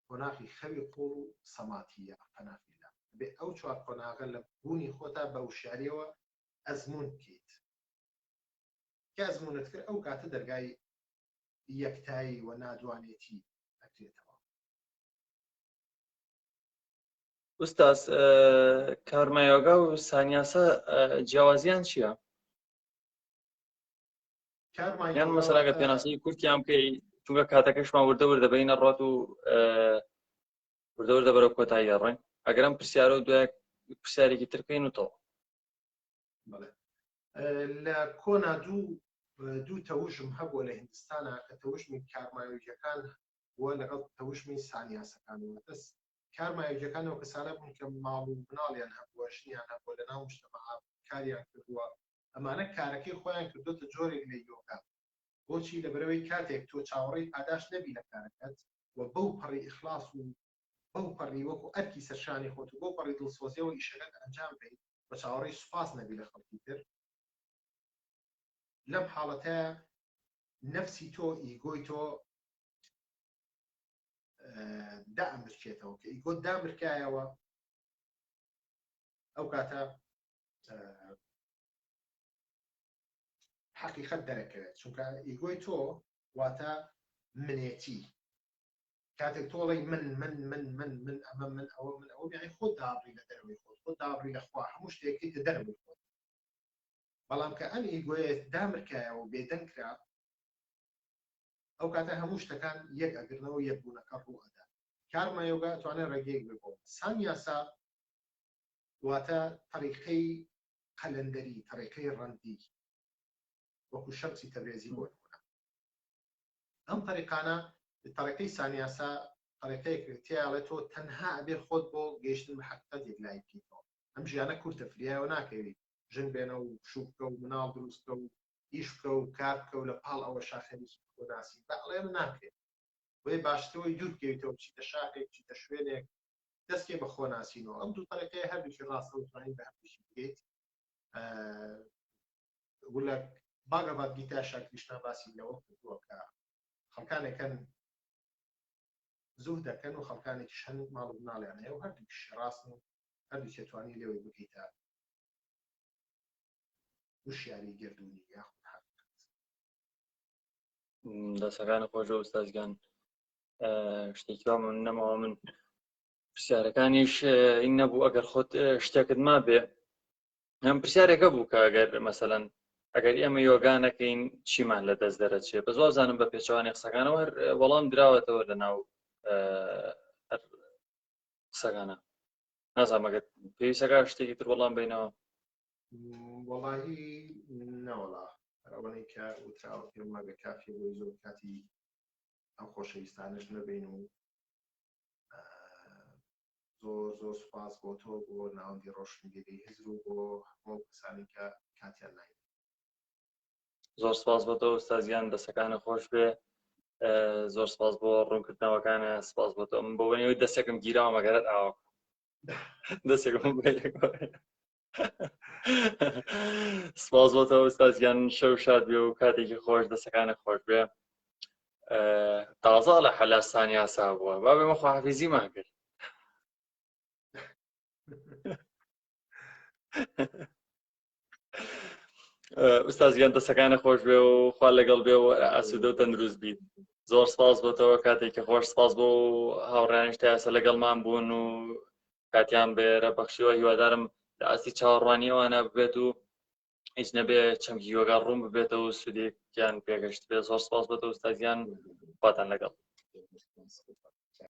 قۆناغی خەوی قوڵ و سەماتیە پەنافیلا بێ ئەو چوار قۆناغە لە بوونی خۆتا بە وشیاریەوە ئەزمون بکەیت. کە ئەزمونت کرد ئەو کاتە دەرگای یەکتایی و نادوانێتی ئەکرێتەوە. ئوستاز کارمایۆگا و سانیاسە جیاوازیان چییە؟ یان مەسەلاگە پێناسەی کورتیان بکەی چونکە کاتەکەشمان وردە وردە بەینە ڕات و وردە وردە بەرەو کۆتایی ڕێن ئەگەرم پرسیارە و دوای پرسیارێکی تر بکەین و تەواو. لە کۆنا دوو تەوژم هەبووە لە هیندستانە کە تەوژمی کارمایۆگیەکان وە لەگەڵ تەوژمی سانیاسەکانەوە. دەست کارمایۆگیەکانەوە کەسانە بوون کە ماڵ و مناڵیان هەبووە، ژنیان هەبووە لە ناو مجتەمەعا کاریان کردووە، ئەمانە کارەکەی خۆیان کردوتە جۆرێک لە یۆگا. بۆچی؟ لەبەرەوەی کاتێک تۆ چاوەڕێی پاداش نەبی لە کارەکەت و بەو پەڕی ئیخلاص و بەو پەڕی وەکو ئەرکی سەرشانی خۆت و بۆ پەڕی دڵسۆزیەوە ئیشەکەت ئەنجام بدەیت بە چاوەڕێی سوپاس نەبی لە خەڵکی تر، لەم حاڵەتەیە نەفسی تۆ ئیگۆی تۆ دامرکێتەوە کە ئیگۆت دامرکایەوە ئەو کاتە حقیقەت دەرەکەوێت چونکە ئیگۆی تۆ واتە منێتی. کاتێک تۆڵی من ئەمە من ئەوە من ئەوە بیانی خۆت دابڕی لە دەروی خۆت، خۆت دابڕی لە خوا، هەموو شتێکی کە دەروی خۆت. بەڵام کە ئەم ئیگۆیت دامرکایەوە و بێدەنگرا ئەو کاتە هەموو شتەکان یەک ئەگرنەوە یەکبوونەکە ڕوو ئەدا. کارمایۆگا ئەتوانێت ڕێگەیەک بێت بۆ. سانیاسا واتە طریقەی قەلەندەری، طریقەی ڕەندی وەکو شەمسی تەبرێزی بۆ نمونە. ئەم طریقانە طریقەی سانیاسا طریقەیەک تێڵێت تۆ تەنها ئەبێ خۆت بۆ گەیشتن بە حەقیقەت یەکلای بکەیتەوە. ئەم ژیانە کورتە فریایەوە ناکەوێت ژن بێنە و شوو بکە و مناڵ دروست بکە و ئیش بکە و کار بکە و لە پاڵ ئەوە شاخەریکی خۆ ناسی بەڵێم ناکرێت. وێ باشتەوەی دوور بکەویتەوە بچیتە شاخێک بچیتە شوێنێک دەستکێ بە خۆ ناسینەوە. ئەم دوو طریقەیە هەردووکی ڕاستە و توانین بە هەردووشی بکەیت. ولا باگەبات گیتا شاکریشنا باسی لەوە کردووە کە خەڵکانێکەن زوو دەکەن و خەڵکانێکیش هەن ماڵ و مناڵیان هەیە و هەردووکیش ڕاستن و هەردووکێ توانی لێوەی بکەیتە وشیاری گردوونی یاخود حقیقەت. دەسەکانە خۆشە ئوستازگان شتێکی وا من نەماوە من پرسیارەکانیش این نەبوو ئەگەر خۆت شتێکت ما بێ ئەم پرسیارێکە بوو کە ئەگەر مەسەلەن ئەگەر ئێمە یۆگا نەکەین چیمان لە دەست دەرەچێت بە زۆر زانم بە پێچەوانی قسەکانەوە هەر وەڵام دراوەتەوە لە ناو قسەکانە نازانمەگە پێویستەکە شتێکی تر وەڵام بینەوە وەڵاهی نەوەڵا ئەوەی کە وتراوە پێم مەگە کافی بۆی زۆر کاتی ئەو خۆشەویستانش نەبین و زۆر سوپاس بۆ تۆ بۆ ناوەندی ڕۆشنبیری هزر و بۆ هەموو کەسانی کە کاتیان ناین زۆر سپاس بۆ تۆ ئوستازیان دەسەکانە خۆش بێ زۆر سپاس بۆ ڕوونکردنەوەکانە سپاس بۆ تۆ بۆ بەنێوەی دەستێکم گیراوە مەگەرت ئاوە دەستێکم سپاس بۆ تۆ ئوستازیان شەو شاد بێ و کاتێکی خۆش دەسەکانە خۆش بێ تازە لە حەلاسانی یاسا بووە با بێمە خواحافیزیمان کرد ئوستازیان دەسەکانە خۆش بێ و خوا لەگەڵ بێ و ئاسوودە و تەندروست بیت زۆر سپاس بۆتەوە کاتێکی خۆش سپاس بۆ هاوڕێیانش تا ئێستا لەگەڵمان بوون و کاتیان بێرە بەخشیوە هیوادارم لە ئاستی چاوەڕوانی ئەوانە ببێت و هیچ نەبێ چەمکی یۆگا ڕوون ببێتەوە و سودێکیان پێگەشت بێ زۆر سپاس بۆتەوە ئوستازیان خواتان لەگەڵ